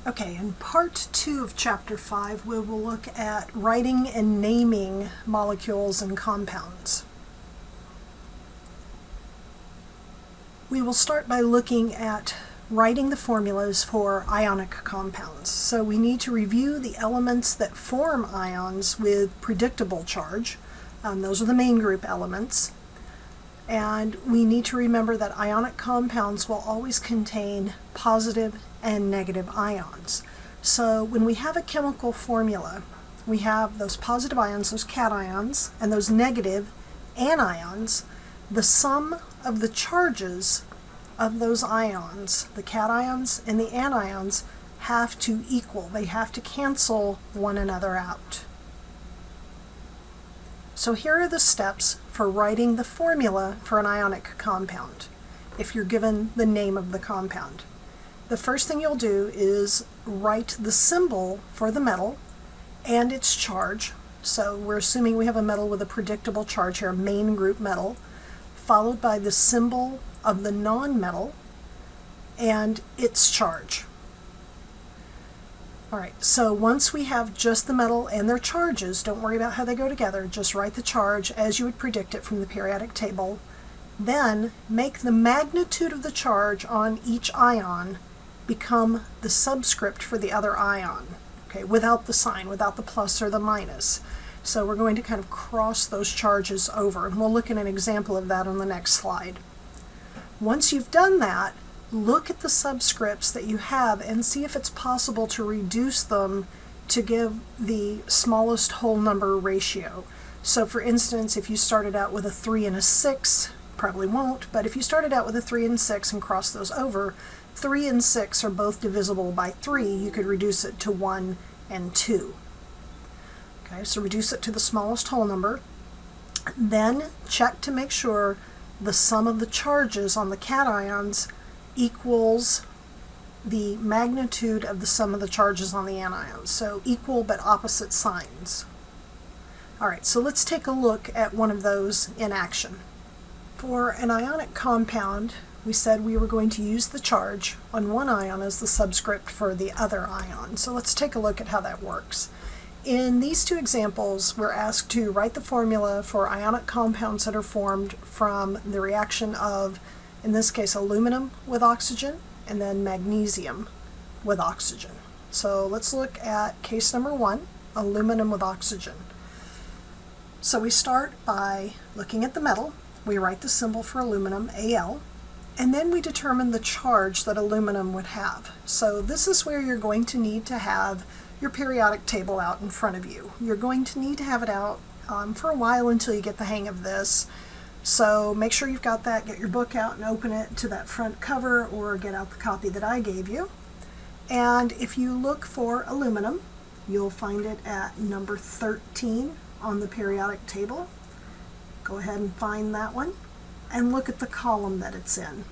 Okay, in part 2 of chapter 5, we will look at writing and naming molecules and compounds. We will start by looking at writing the formulas for ionic compounds. So we need to review the elements that form ions with predictable charge. Those are the main group elements. And we need to remember that ionic compounds will always contain positive and negative ions. So when we have a chemical formula, we have those positive ions, those cations, and those negative anions. The sum of the charges of those ions, the cations and the anions, have to equal. They have to cancel one another out. So here are the steps for writing the formula for an ionic compound, if you're given the name of the compound. The first thing you'll do is write the symbol for the metal and its charge. So we're assuming we have a metal with a predictable charge here, a main group metal, followed by the symbol of the nonmetal and its charge. All right, so once we have just the metal and their charges, don't worry about how they go together, just write the charge as you would predict it from the periodic table. Then make the magnitude of the charge on each ion become the subscript for the other ion, okay, without the sign, without the plus or the minus. So we're going to kind of cross those charges over, and we'll look at an example of that on the next slide. Once you've done that, look at the subscripts that you have and see if it's possible to reduce them to give the smallest whole number ratio. So for instance, if you started out with a 3 and a 6, probably won't, but if you started out with a 3 and 6 and crossed those over, 3 and 6 are both divisible by 3. You could reduce it to 1 and 2. Okay, so reduce it to the smallest whole number. Then check to make sure the sum of the charges on the cations equals the magnitude of the sum of the charges on the anions. So equal but opposite signs. All right, so let's take a look at one of those in action. For an ionic compound, we said we were going to use the charge on one ion as the subscript for the other ion. So let's take a look at how that works. In these two examples, we're asked to write the formula for ionic compounds that are formed from the reaction of, in this case, aluminum with oxygen and then magnesium with oxygen. So let's look at case number 1, aluminum with oxygen. So we start by looking at the metal. We write the symbol for aluminum, Al, and then we determine the charge that aluminum would have. So this is where you're going to need to have your periodic table out in front of you. You're going to need to have it out for a while until you get the hang of this. So make sure you've got that, get your book out and open it to that front cover, or get out the copy that I gave you. And if you look for aluminum, you'll find it at number 13 on the periodic table. Go ahead and find that one and look at the column that it's in.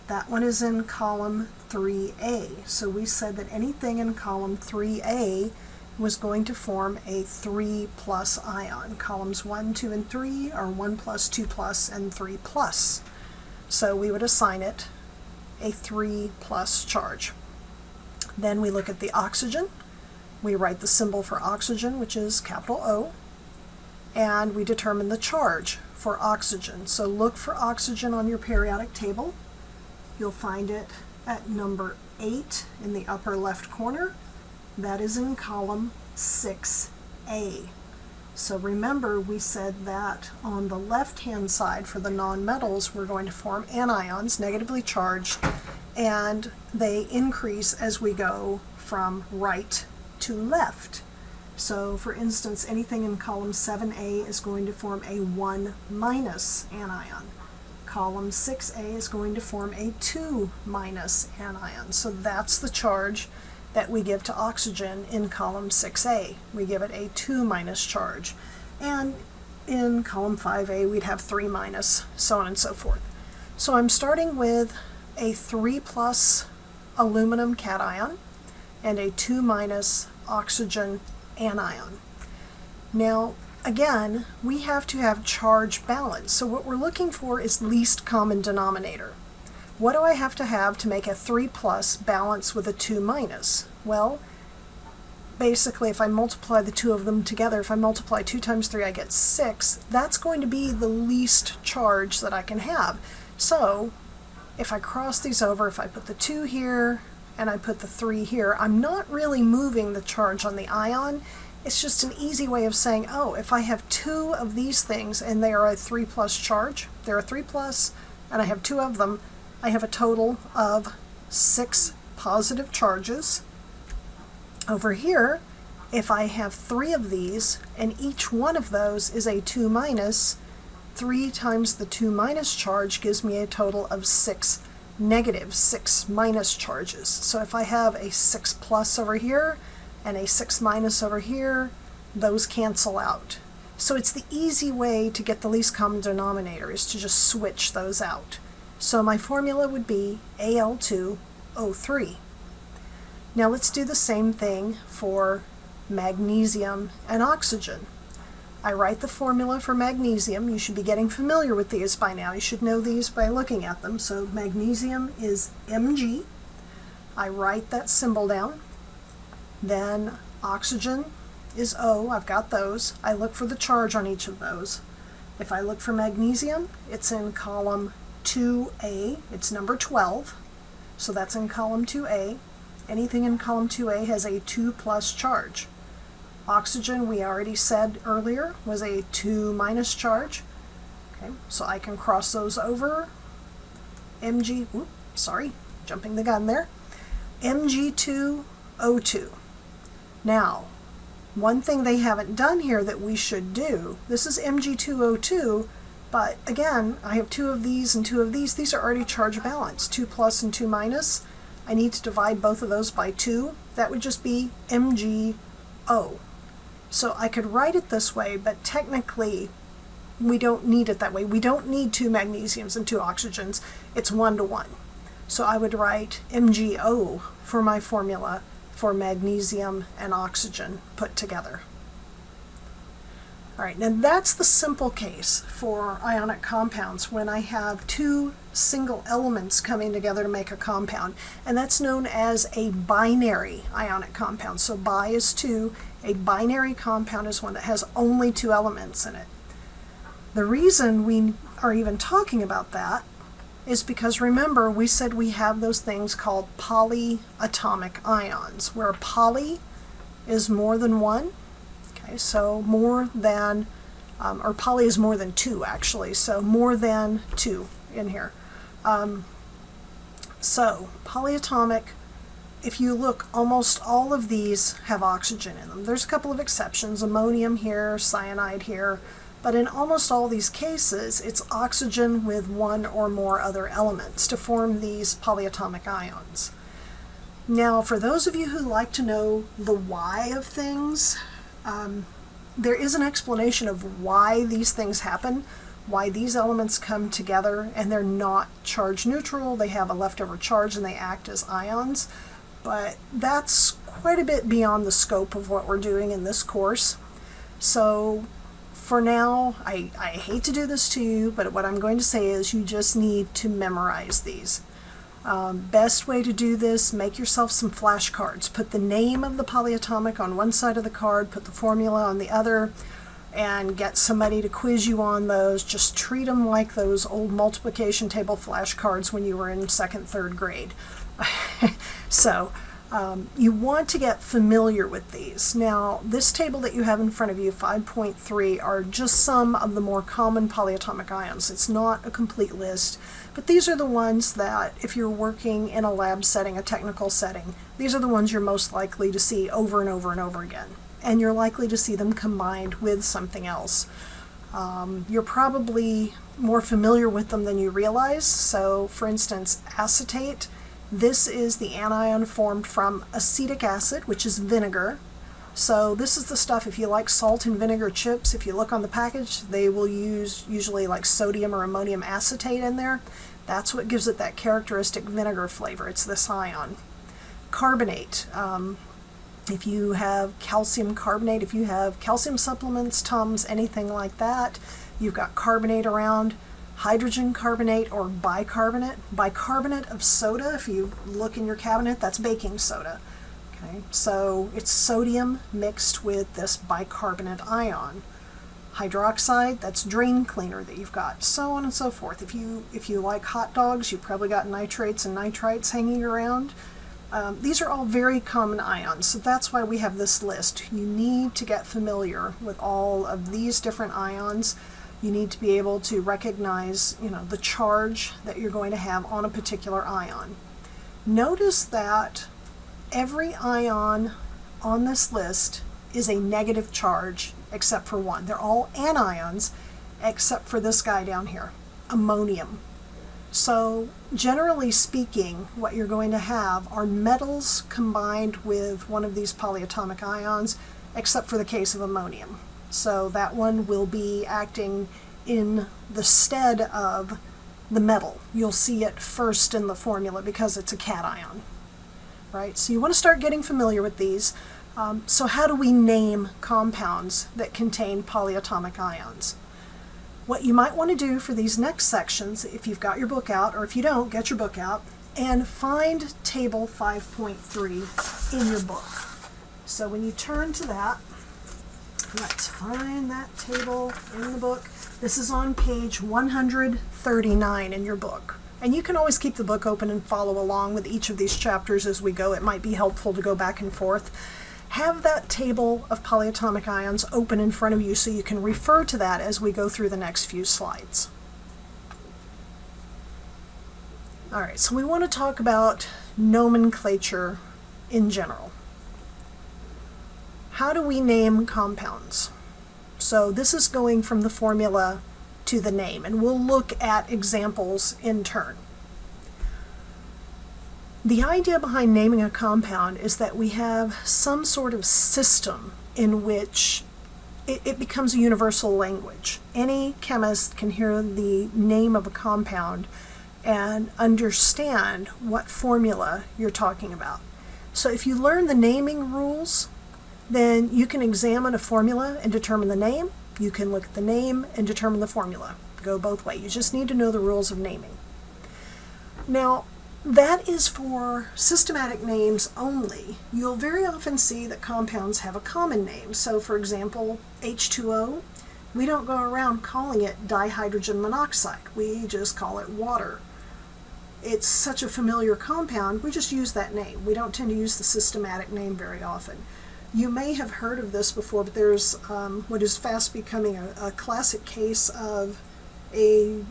That one is in column 3A. So we said that anything in column 3A was going to form a 3 plus ion. Columns 1, 2, and 3 are 1 plus, 2 plus, and 3 plus. So we would assign it a 3 plus charge. Then we look at the oxygen. We write the symbol for oxygen, which is capital O, and we determine the charge for oxygen. So look for oxygen on your periodic table. You'll find it at number 8 in the upper left corner. That is in column 6A. So remember, we said that on the left-hand side for the nonmetals, we're going to form anions, negatively charged, and they increase as we go from right to left. So for instance, anything in column 7A is going to form a 1 minus anion. Column 6A is going to form a 2 minus anion. So that's the charge that we give to oxygen in column 6A. We give it a 2 minus charge. And in column 5A, we'd have 3 minus, so on and so forth. So I'm starting with a 3 plus aluminum cation and a 2 minus oxygen anion. Now, again, we have to have charge balance. So what we're looking for is least common denominator. what do I have to make a 3 plus balance with a 2 minus? Well, basically, if I multiply the two of them together, if I multiply 2 times 3, I get 6. That's going to be the least charge that I can have. So if I cross these over, if I put the 2 here and I put the 3 here, I'm not really moving the charge on the ion. It's just an easy way of saying, oh, if I have 2 of these things and they are a 3 plus charge, they're a 3 plus, and I have 2 of them, I have a total of 6 positive charges. Over here, if I have 3 of these and each one of those is a 2 minus, 3 times the 2 minus charge gives me a total of 6 negative, 6 minus charges. So if I have a 6 plus over here and a 6 minus over here, those cancel out. So it's the easy way to get the least common denominator, is to just switch those out. So my formula would be Al2O3. Now let's do the same thing for magnesium and oxygen. I write the formula for magnesium. You should be getting familiar with these by now. You should know these by looking at them. So magnesium is Mg. I write that symbol down. Then oxygen is O. I've got those. I look for the charge on each of those. If I look for magnesium, it's in column 2A. It's number 12. So that's in column 2A. Anything in column 2A has a 2 plus charge. Oxygen, we already said earlier, was a 2 minus charge. Okay, so I can cross those over. Jumping the gun there. Mg2O2. Now, one thing they haven't done here that we should do, this is Mg2O2, but again, I have 2 of these and 2 of these. These are already charge balanced, 2 plus and 2 minus. I need to divide both of those by 2. That would just be MgO. So I could write it this way, but technically we don't need it that way. We don't need 2 magnesiums and 2 oxygens. It's 1 to 1. So I would write MgO for my formula for magnesium and oxygen put together. All right, now that's the simple case for ionic compounds when I have 2 single elements coming together to make a compound, and that's known as a binary ionic compound. So bi is 2, a binary compound is one that has only 2 elements in it. The reason we are even talking about that is because, remember, we said we have those things called polyatomic ions, where poly is more than 1. Okay, so more than, or poly is more than 2 actually, so more than 2 in here. So polyatomic, if you look, almost all of these have oxygen in them. There's a couple of exceptions, ammonium here, cyanide here, but in almost all these cases, it's oxygen with 1 or more other elements to form these polyatomic ions. Now, for those of you who like to know the why of things, there is an explanation of why these things happen, why these elements come together and they're not charge neutral, they have a leftover charge and they act as ions, but that's quite a bit beyond the scope of what we're doing in this course. So for now, I hate to do this to you, but what I'm going to say is you just need to memorize these. Best way to do this, make yourself some flashcards. Put the name of the polyatomic on one side of the card, put the formula on the other, and get somebody to quiz you on those. Just treat them like those old multiplication table flashcards when you were in 2nd, 3rd grade. So you want to get familiar with these. Now, this table that you have in front of you, 5.3, are just some of the more common polyatomic ions. It's not a complete list, but these are the ones that, if you're working in a lab setting, a technical setting, these are the ones you're most likely to see over and over and over again. And you're likely to see them combined with something else. You're probably more familiar with them than you realize. So, for instance, acetate. This is the anion formed from acetic acid, which is vinegar. So this is the stuff, if you like salt and vinegar chips, if you look on the package, they will use usually like sodium or ammonium acetate in there. That's what gives it that characteristic vinegar flavor. It's this ion. Carbonate. If you have calcium carbonate, if you have calcium supplements, Tums, anything like that, you've got carbonate around. hydrogen carbonate or bicarbonate. Bicarbonate of soda, if you look in your cabinet, that's baking soda. Okay, so it's sodium mixed with this bicarbonate ion. Hydroxide, that's drain cleaner that you've got, so on and so forth. If you like hot dogs, you've probably got nitrates and nitrites hanging around. These are all very common ions, so that's why we have this list. You need to get familiar with all of these different ions. You need to be able to recognize, the charge that you're going to have on a particular ion. Notice that every ion on this list is a negative charge except for one. They're all anions except for this guy down here, ammonium. So generally speaking, what you're going to have are metals combined with one of these polyatomic ions, except for the case of ammonium. So that one will be acting in the stead of the metal. You'll see it first in the formula because it's a cation, right? So you want to start getting familiar with these. So how do we name compounds that contain polyatomic ions? What you might want to do for these next sections, if you've got your book out, or if you don't, get your book out, and find table 5.3 in your book. So when you turn to that, let's find that table in the book. This is on page 139 in your book. And you can always keep the book open and follow along with each of these chapters as we go. It might be helpful to go back and forth. Have that table of polyatomic ions open in front of you so you can refer to that as we go through the next few slides. All right, so we want to talk about nomenclature in general. How do we name compounds? So this is going from the formula to the name, and we'll look at examples in turn. The idea behind naming a compound is that we have some sort of system in which it becomes a universal language. Any chemist can hear the name of a compound and understand what formula you're talking about. So if you learn the naming rules, then you can examine a formula and determine the name. You can look at the name and determine the formula. Go both ways. You just need to know the rules of naming. Now, that is for systematic names only. You'll very often see that compounds have a common name. So for example, H2O, we don't go around calling it dihydrogen monoxide. We just call it water. It's such a familiar compound, we just use that name. We don't tend to use the systematic name very often. You may have heard of this before, but there's what is fast becoming a classic case of a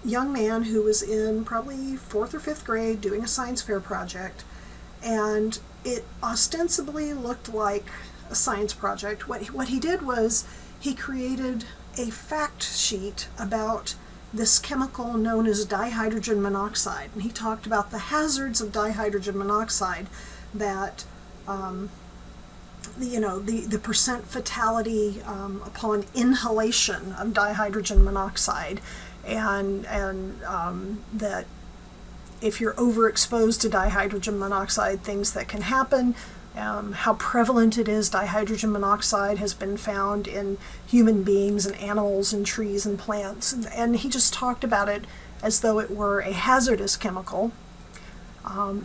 young man who was in probably 4th or 5th grade doing a science fair project, and it ostensibly looked like a science project. What he did was he created a fact sheet about this chemical known as dihydrogen monoxide, and he talked about the hazards of dihydrogen monoxide, that the percent fatality upon inhalation of dihydrogen monoxide, and that if you're overexposed to dihydrogen monoxide, things that can happen, how prevalent it is. Dihydrogen monoxide has been found in human beings and animals and trees and plants, and he just talked about it as though it were a hazardous chemical,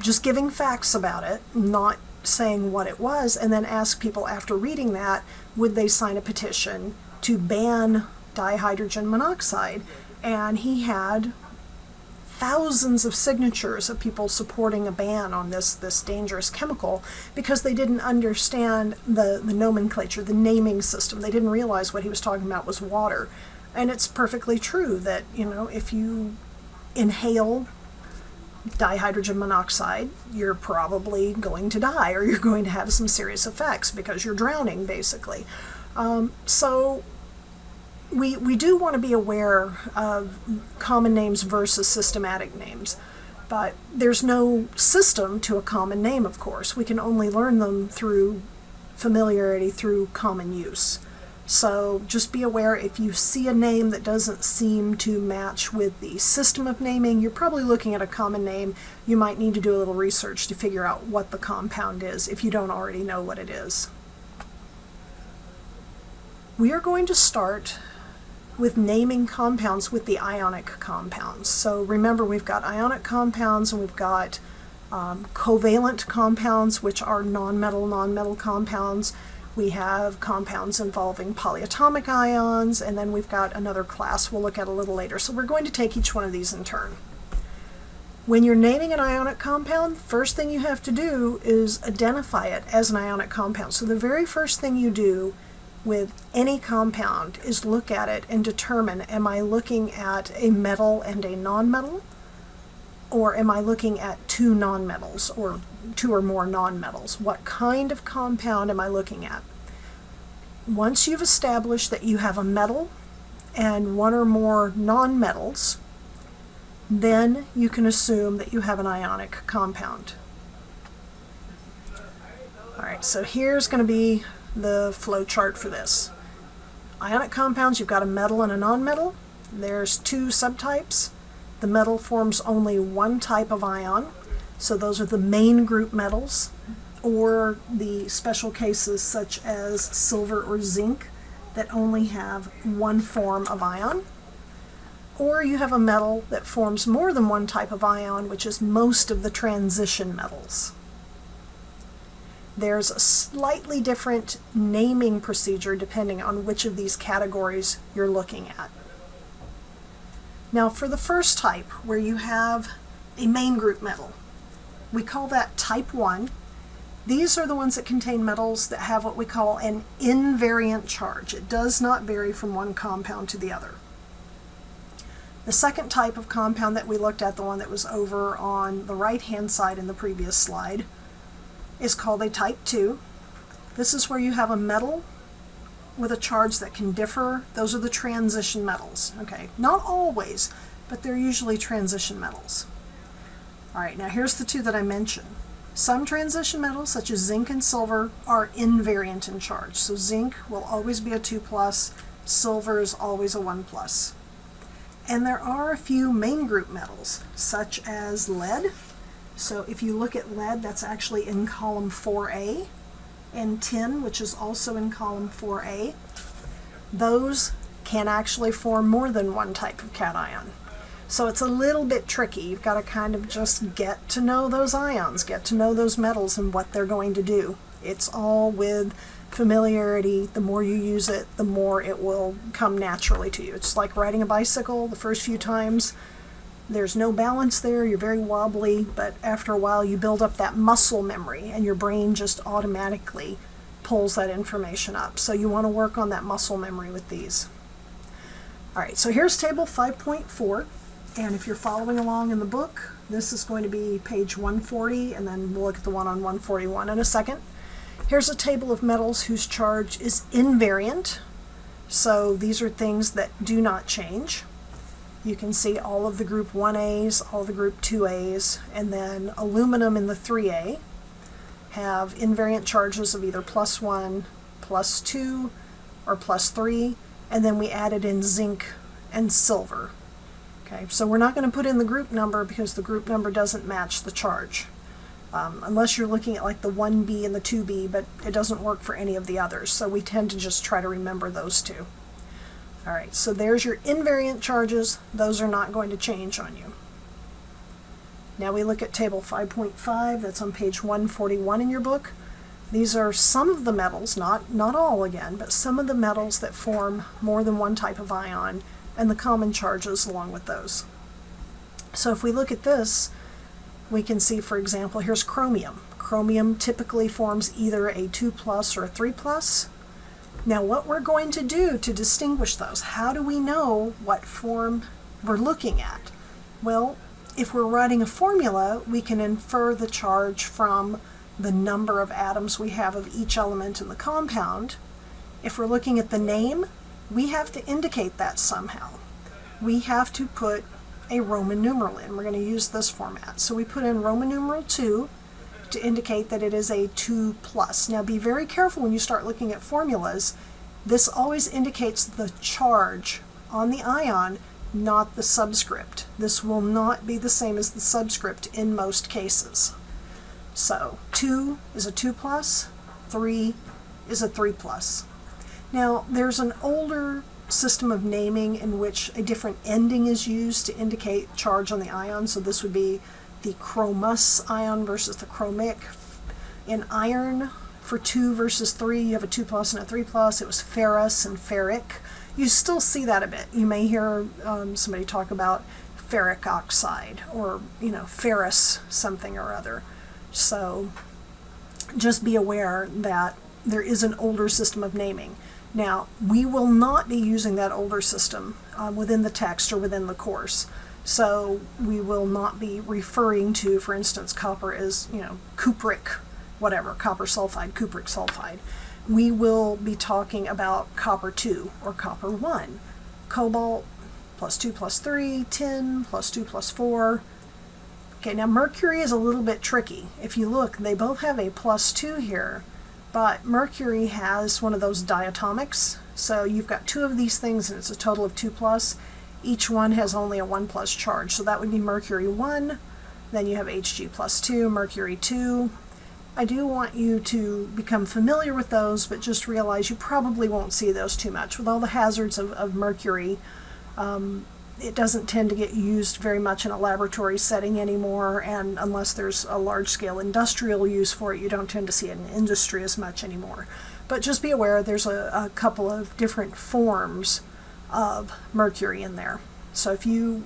just giving facts about it, not saying what it was, and then asked people after reading that, would they sign a petition to ban dihydrogen monoxide? And he had thousands of signatures of people supporting a ban on this dangerous chemical because they didn't understand the nomenclature, the naming system. They didn't realize what he was talking about was water. And it's perfectly true that, if you inhale dihydrogen monoxide, you're probably going to die, or you're going to have some serious effects because you're drowning, basically. So we do want to be aware of common names versus systematic names, but there's no system to a common name, of course. We can only learn them through familiarity, through common use. So just be aware, if you see a name that doesn't seem to match with the system of naming, you're probably looking at a common name. You might need to do a little research to figure out what the compound is if you don't already know what it is. We are going to start with naming compounds with the ionic compounds. So remember, we've got ionic compounds and we've got covalent compounds, which are non-metal compounds. We have compounds involving polyatomic ions, and then we've got another class we'll look at a little later. So we're going to take each one of these in turn. When you're naming an ionic compound, first thing you have to do is identify it as an ionic compound. So the very first thing you do with any compound is look at it and determine, am I looking at a metal and a nonmetal? Or am I looking at two nonmetals or two or more nonmetals? What kind of compound am I looking at? Once you've established that you have a metal and one or more nonmetals, then you can assume that you have an ionic compound. All right, so here's going to be the flow chart for this. Ionic compounds, you've got a metal and a nonmetal. There's two subtypes. The metal forms only one type of ion, so those are the main group metals, or the special cases such as silver or zinc that only have one form of ion. Or you have a metal that forms more than one type of ion, which is most of the transition metals. There's a slightly different naming procedure depending on which of these categories you're looking at. Now for the first type, where you have a main group metal, we call that type 1. These are the ones that contain metals that have what we call an invariant charge. It does not vary from one compound to the other. The second type of compound that we looked at, the one that was over on the right-hand side in the previous slide, is called a type 2. This is where you have a metal with a charge that can differ. Those are the transition metals. Okay, not always, but they're usually transition metals. All right, now here's the two that I mentioned. Some transition metals, such as zinc and silver, are invariant in charge. So zinc will always be a 2+, silver is always a 1+. And there are a few main group metals, such as lead. So if you look at lead, that's actually in column 4A. And tin, which is also in column 4A, those can actually form more than one type of cation. So it's a little bit tricky. You've got to kind of just get to know those ions, get to know those metals and what they're going to do. It's all with familiarity. The more you use it, the more it will come naturally to you. It's like riding a bicycle. The first few times, there's no balance there, you're very wobbly, but after a while you build up that muscle memory and your brain just automatically pulls that information up. So you want to work on that muscle memory with these. All right, so here's table 5.4, and if you're following along in the book, this is going to be page 140, and then we'll look at the one on 141 in a second. Here's a table of metals whose charge is invariant. So these are things that do not change. You can see all of the group 1As, all the group 2As, and then aluminum in the 3A have invariant charges of either +1, +2, or +3, and then we added in zinc and silver. Okay, so we're not going to put in the group number because the group number doesn't match the charge. Unless you're looking at like the 1B and the 2B, but it doesn't work for any of the others, so we tend to just try to remember those two. All right, so there's your invariant charges. Those are not going to change on you. Now we look at table 5.5, that's on page 141 in your book. These are some of the metals, not all again, but some of the metals that form more than one type of ion and the common charges along with those. So if we look at this, we can see, for example, here's chromium. Chromium typically forms either a 2+ or a 3+. Now what we're going to do to distinguish those, how do we know what form we're looking at? Well, if we're writing a formula, we can infer the charge from the number of atoms we have of each element in the compound. If we're looking at the name, we have to indicate that somehow. We have to put a Roman numeral in. We're going to use this format. So we put in Roman numeral 2 to indicate that it is a 2+. Now be very careful when you start looking at formulas. This always indicates the charge on the ion, not the subscript. This will not be the same as the subscript in most cases. So 2 is a 2+, 3 is a 3+. Now there's an older system of naming in which a different ending is used to indicate charge on the ion. So this would be the chromous ion versus the chromic. In iron, for 2 versus 3, you have a 2 plus and a 3 plus. It was ferrous and ferric. You still see that a bit. You may hear somebody talk about ferric oxide or, ferrous something or other. So just be aware that there is an older system of naming. Now, we will not be using that older system within the text or within the course. So we will not be referring to, for instance, copper as, cupric, whatever, copper sulfide, cupric sulfide. We will be talking about copper 2 or copper 1, cobalt plus 2 plus 3, tin plus 2 plus 4. Okay, now mercury is a little bit tricky. If you look, they both have a plus 2 here, but mercury has one of those diatomics. So you've got 2 of these things and it's a total of 2 plus. Each one has only a 1 plus charge. So that would be mercury 1. Then you have Hg plus 2, mercury 2. I do want you to become familiar with those, but just realize you probably won't see those too much. With all the hazards of mercury, it doesn't tend to get used very much in a laboratory setting anymore, and unless there's a large-scale industrial use for it, you don't tend to see it in industry as much anymore. But just be aware there's a couple of different forms of mercury in there. So if you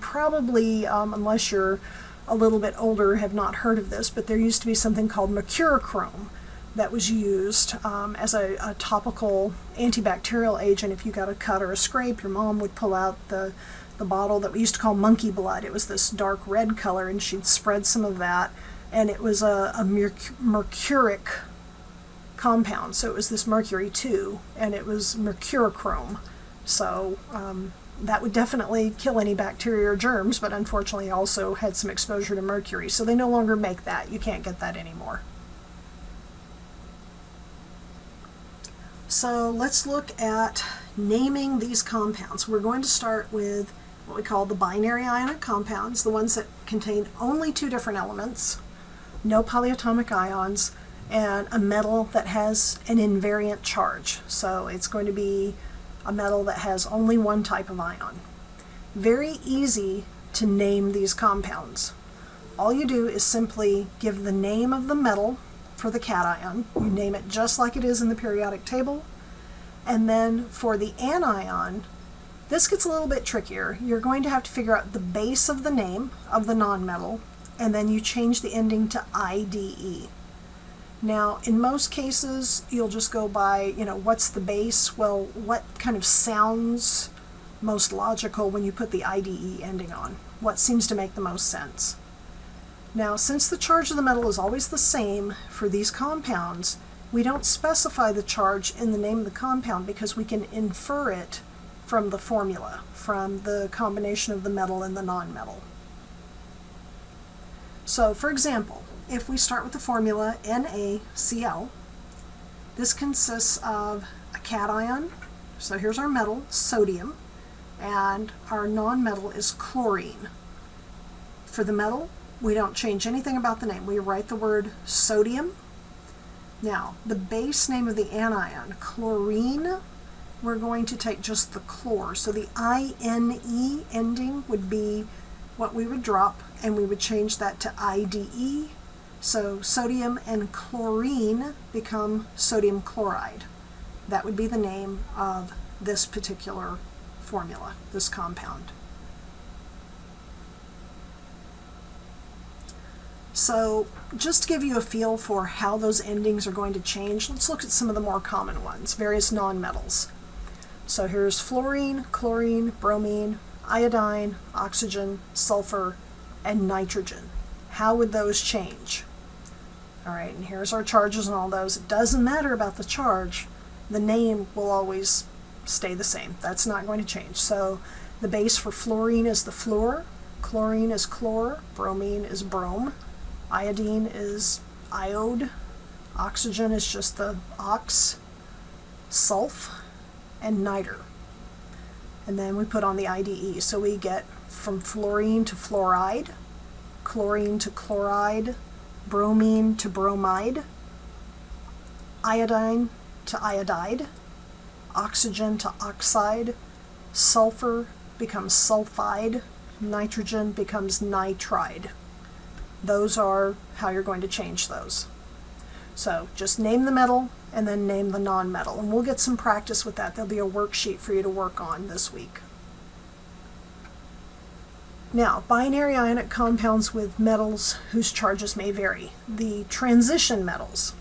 probably, unless you're a little bit older, have not heard of this, but there used to be something called mercurochrome that was used as a topical antibacterial agent. If you got a cut or a scrape, your mom would pull out the bottle that we used to call monkey blood. It was this dark red color, and she'd spread some of that, and it was a mercuric compound. So it was this mercury 2, and it was mercurochrome. So that would definitely kill any bacteria or germs, but unfortunately also had some exposure to mercury. So they no longer make that. You can't get that anymore. So let's look at naming these compounds. We're going to start with what we call the binary ionic compounds, the ones that contain only 2 different elements, no polyatomic ions, and a metal that has an invariant charge. So it's going to be a metal that has only 1 type of ion. Very easy to name these compounds. All you do is simply give the name of the metal for the cation. You name it just like it is in the periodic table. And then for the anion, this gets a little bit trickier. You're going to have to figure out the base of the name of the nonmetal, and then you change the ending to IDE. Now, in most cases, you'll just go by, what's the base? Well, what kind of sounds most logical when you put the IDE ending on? What seems to make the most sense? Now, since the charge of the metal is always the same for these compounds, we don't specify the charge in the name of the compound because we can infer it from the formula, from the combination of the metal and the nonmetal. So, for example, if we start with the formula NaCl, this consists of a cation. So here's our metal, sodium, and our nonmetal is chlorine. For the metal, we don't change anything about the name. We write the word sodium. Now, the base name of the anion, chlorine, we're going to take just the chlor. So the INE ending would be what we would drop, and we would change that to IDE. So sodium and chlorine become sodium chloride. That would be the name of this particular formula, this compound. So just to give you a feel for how those endings are going to change, let's look at some of the more common ones, various nonmetals. So here's fluorine, chlorine, bromine, iodine, oxygen, sulfur, and nitrogen. How would those change? All right, and here's our charges and all those. It doesn't matter about the charge. The name will always stay the same. That's not going to change. So the base for fluorine is the fluor, chlorine is chlor, bromine is brome, iodine is iode, oxygen is just the ox, sulf, and niter. And then we put on the IDE. So we get from fluorine to fluoride, chlorine to chloride, bromine to bromide, iodine to iodide, oxygen to oxide, sulfur becomes sulfide, nitrogen becomes nitride. Those are how you're going to change those. So just name the metal and then name the nonmetal, and we'll get some practice with that. There'll be a worksheet for you to work on this week. Now, binary ionic compounds with metals whose charges may vary. The transition metals.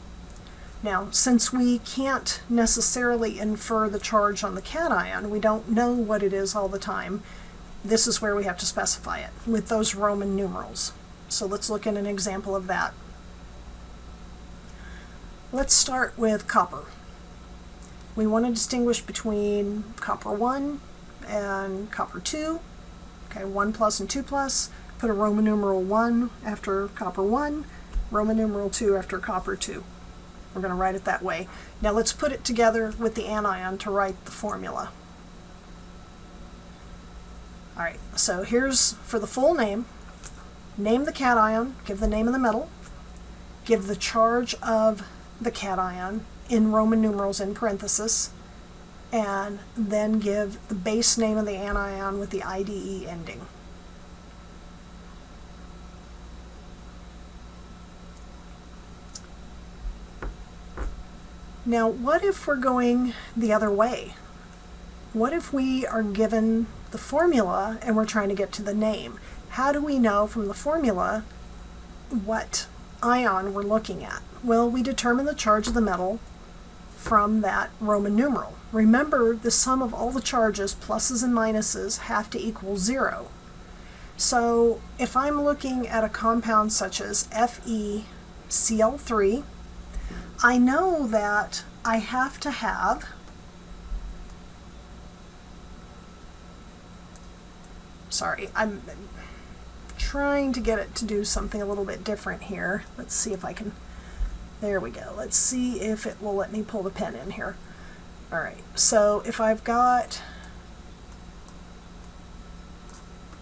Now, since we can't necessarily infer the charge on the cation, we don't know what it is all the time, this is where we have to specify it with those Roman numerals. So let's look at an example of that. Let's start with copper. We want to distinguish between copper 1 and copper 2. Okay, 1 plus and 2 plus. Put a Roman numeral 1 after copper 1, Roman numeral 2 after copper 2. We're going to write it that way. Now let's put it together with the anion to write the formula. Alright, so here's for the full name. Name the cation, give the name of the metal, give the charge of the cation in Roman numerals in parentheses, and then give the base name of the anion with the IDE ending. Now, what if we're going the other way? What if we are given the formula and we're trying to get to the name? How do we know from the formula what ion we're looking at? Well, we determine the charge of the metal from that Roman numeral. Remember, the sum of all the charges, pluses and minuses, have to equal 0. So if I'm looking at a compound such as FeCl3, I know that I have to have I'm trying to get it to do something a little bit different here. Let's see if I can, there we go. Let's see if it will let me pull the pen in here. Alright, so if I've got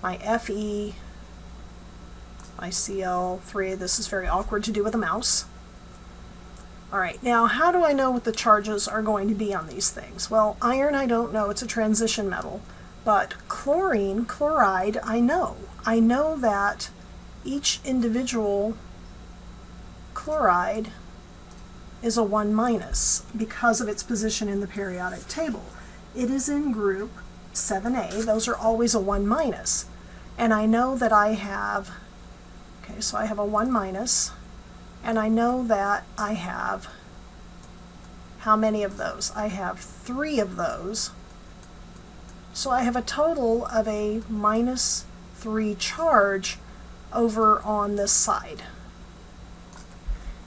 my Fe, my Cl3, this is very awkward to do with a mouse. Alright, now how do I know what the charges are going to be on these things? Well, iron I don't know, it's a transition metal. But chlorine, chloride, I know. I know that each individual chloride is a 1 minus because of its position in the periodic table. It is in group 7A. Those are always a 1 minus. And I know that I have, okay, so I have a 1 minus, and I know that I have, how many of those? I have 3 of those. So I have a total of a -3 charge over on this side.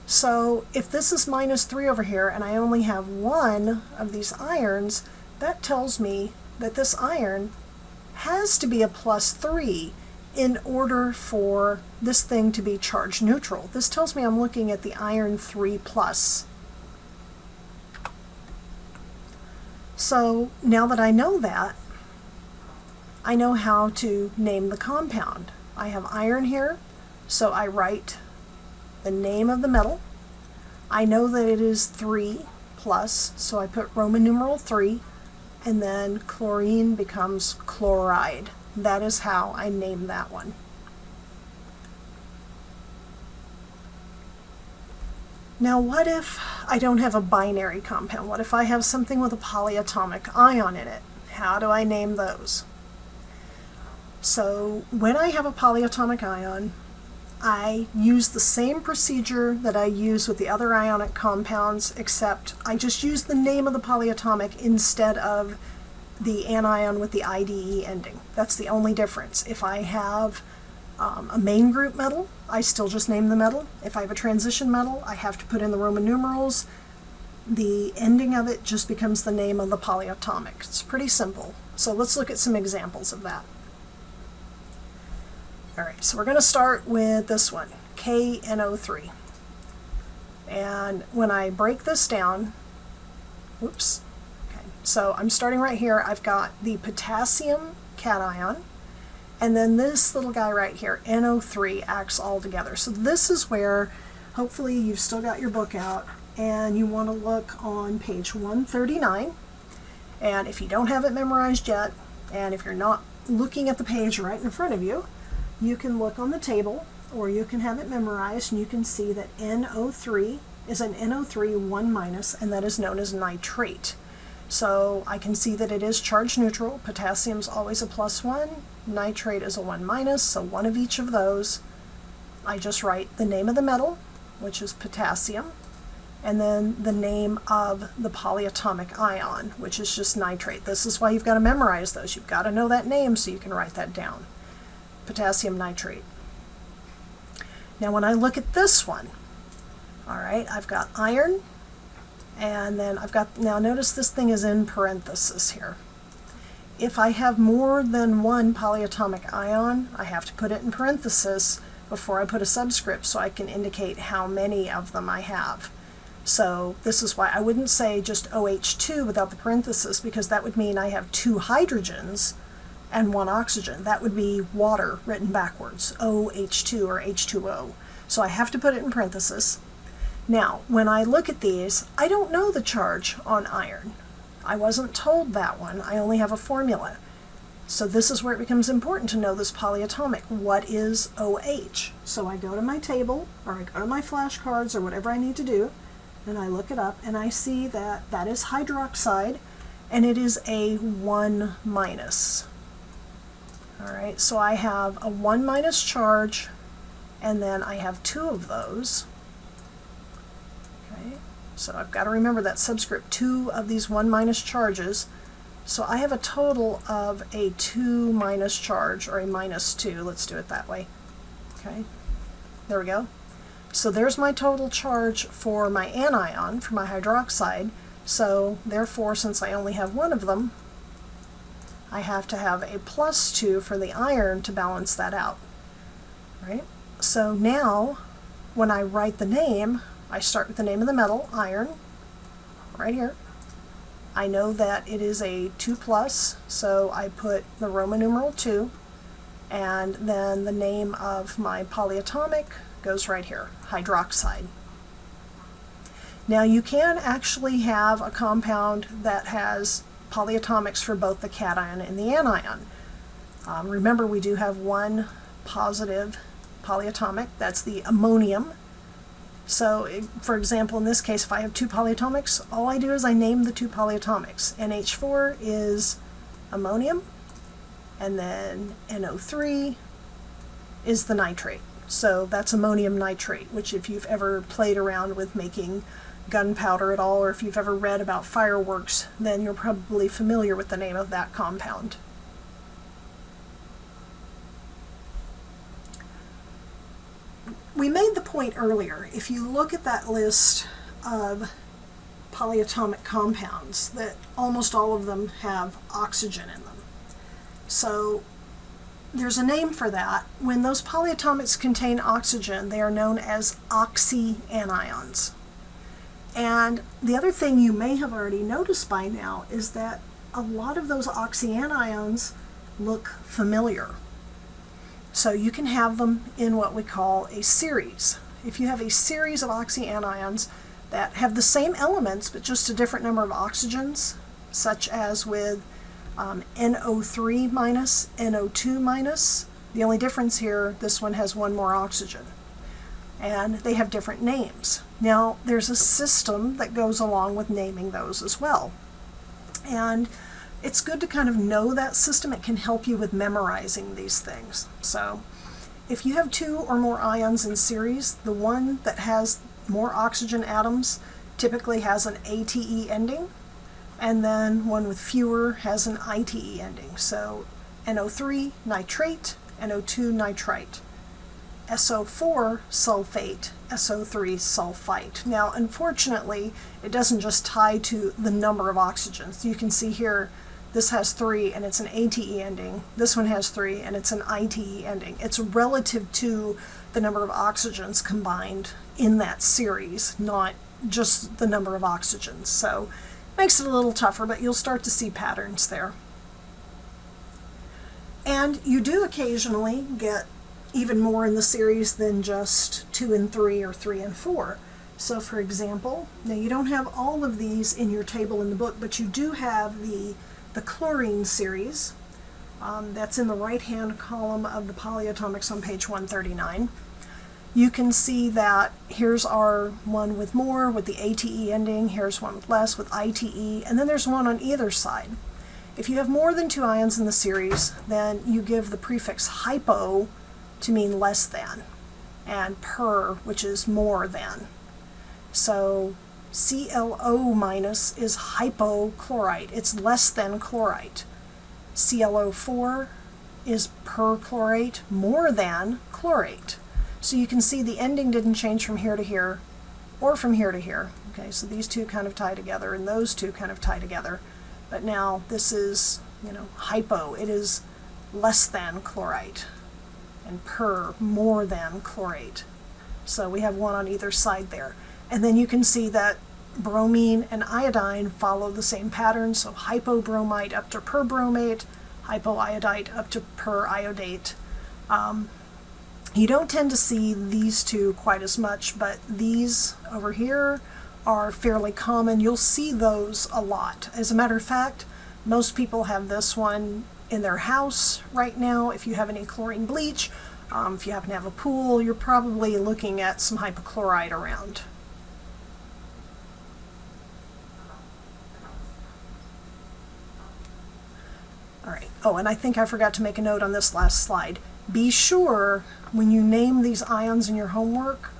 So if this is -3 over here and I only have 1 of these irons, that tells me that this iron has to be a +3 in order for this thing to be charge neutral. This tells me I'm looking at the iron 3+. So now that I know that, I know how to name the compound. I have iron here, so I write the name of the metal. I know that it is 3+, so I put Roman numeral 3, and then chlorine becomes chloride. That is how I name that one. Now what if I don't have a binary compound? What if I have something with a polyatomic ion in it? How do I name those? So when I have a polyatomic ion, I use the same procedure that I use with the other ionic compounds, except I just use the name of the polyatomic instead of the anion with the IDE ending. That's the only difference. If I have a main group metal, I still just name the metal. If I have a transition metal, I have to put in the Roman numerals. The ending of it just becomes the name of the polyatomic. It's pretty simple. So let's look at some examples of that. Alright, so we're going to start with this one, KNO3. And when I break this down, whoops, okay, so I'm starting right here. I've got the potassium cation, and then this little guy right here, NO3, acts all together. So this is where, hopefully you've still got your book out, and you want to look on page 139, And if you don't have it memorized yet, and if you're not looking at the page right in front of you, you can look on the table, or you can have it memorized, and you can see that NO3 is an NO3 1-, and that is known as nitrate. So I can see that it is charge neutral. Potassium's always a +1, nitrate is a 1-, so one of each of those. I just write the name of the metal, which is potassium, and then the name of the polyatomic ion, which is just nitrate. This is why you've got to memorize those. You've got to know that name so you can write that down. Potassium nitrate. Now when I look at this one, all right, I've got iron, and then I've got, now notice this thing is in parentheses here. If I have more than one polyatomic ion, I have to put it in parentheses before I put a subscript so I can indicate how many of them I have. So this is why I wouldn't say just OH2 without the parentheses, because that would mean I have 2 hydrogens and 1 oxygen. That would be water written backwards, OH2 or H2O. So I have to put it in parentheses. Now, when I look at these, I don't know the charge on iron. I wasn't told that one. I only have a formula. So this is where it becomes important to know this polyatomic. What is OH? So I go to my table, or I go to my flashcards, or whatever I need to do, and I look it up, and I see that that is hydroxide, and it is a 1-. All right, so I have a 1- charge, and then I have 2 of those. Okay, so I've got to remember that subscript, 2 of these 1- charges. So I have a total of a 2- charge, or a -2. Let's do it that way. Okay, there we go. So there's my total charge for my anion, for my hydroxide. So therefore, since I only have 1 of them, I have to have a +2 for the iron to balance that out. Right? So now, when I write the name, I start with the name of the metal, iron, right here. I know that it is a 2+, so I put the Roman numeral 2, and then the name of my polyatomic goes right here, hydroxide. Now you can actually have a compound that has polyatomics for both the cation and the anion. Remember, we do have 1 positive polyatomic, that's the ammonium. So, for example, in this case, if I have 2 polyatomics, all I do is I name the 2 polyatomics. NH4 is ammonium, and then NO3 is the nitrate. So that's ammonium nitrate, which if you've ever played around with making gunpowder at all, or if you've ever read about fireworks, then you're probably familiar with the name of that compound. We made the point earlier, if you look at that list of polyatomic compounds, that almost all of them have oxygen in them. So there's a name for that. When those polyatomics contain oxygen, they are known as oxyanions. And the other thing you may have already noticed by now is that a lot of those oxyanions look familiar. So you can have them in what we call a series. If you have a series of oxyanions that have the same elements but just a different number of oxygens, such as with NO3-, NO2-, the only difference here, this one has 1 more oxygen. And they have different names. Now, there's a system that goes along with naming those as well. And it's good to kind of know that system. It can help you with memorizing these things. So if you have 2 or more ions in series, the one that has more oxygen atoms typically has an ATE ending, and then one with fewer has an ITE ending. So NO3 nitrate, NO2 nitrite, SO4 sulfate, SO3 sulfite. Now, unfortunately, it doesn't just tie to the number of oxygens. You can see here, this has 3 and it's an ATE ending. This one has 3 and it's an ITE ending. It's relative to the number of oxygens combined in that series, not just the number of oxygens. So it makes it a little tougher, but you'll start to see patterns there. And you do occasionally get even more in the series than just 2 and 3 or 3 and 4. So for example, now you don't have all of these in your table in the book, but you do have the chlorine series. That's in the right-hand column of the polyatomics on page 139. You can see that here's our one with more with the ATE ending, here's one with less with ITE, and then there's one on either side. If you have more than 2 ions in the series, then you give the prefix hypo to mean less than, and per, which is more than. So ClO minus is hypochlorite, it's less than chlorite. ClO4 is perchlorate, more than chlorate. So you can see the ending didn't change from here to here or from here to here. Okay, so these two kind of tie together and those two kind of tie together. But now this is, hypo, it is less than chlorite, and per, more than chlorate. So we have one on either side there. And then you can see that bromine and iodine follow the same pattern, so hypobromite up to perbromate, hypoiodite up to periodate. You don't tend to see these two quite as much, but these over here are fairly common. You'll see those a lot. As a matter of fact, most people have this one in their house right now. If you have any chlorine bleach, if you happen to have a pool, you're probably looking at some hypochlorite around. All right. Oh, and I think I forgot to make a note on this last slide. Be sure when you name these ions in your homework,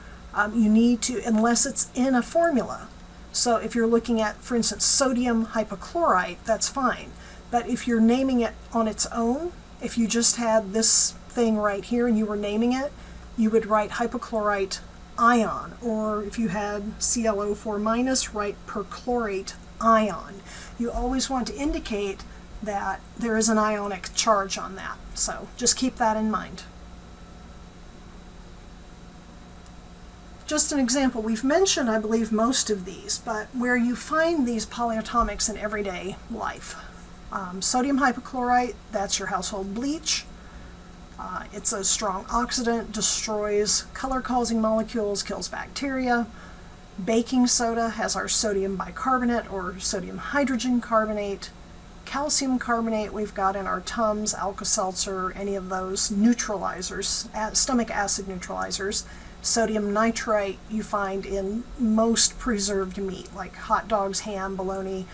you need to, unless it's in a formula. So if you're looking at, for instance, sodium hypochlorite, that's fine. But if you're naming it on its own, if you just had this thing right here and you were naming it, you would write hypochlorite ion. Or if you had ClO4 minus, write perchlorate ion. You always want to indicate that there is an ionic charge on that. So just keep that in mind. Just an example, we've mentioned, I believe, most of these, but where you find these polyatomics in everyday life. Sodium hypochlorite, that's your household bleach. It's a strong oxidant, destroys color-causing molecules, kills bacteria. Baking soda has our sodium bicarbonate or sodium hydrogen carbonate. Calcium carbonate we've got in our Tums, Alka-Seltzer, any of those neutralizers, stomach acid neutralizers. Sodium nitrite you find in most preserved meat, like hot dogs, ham, bologna,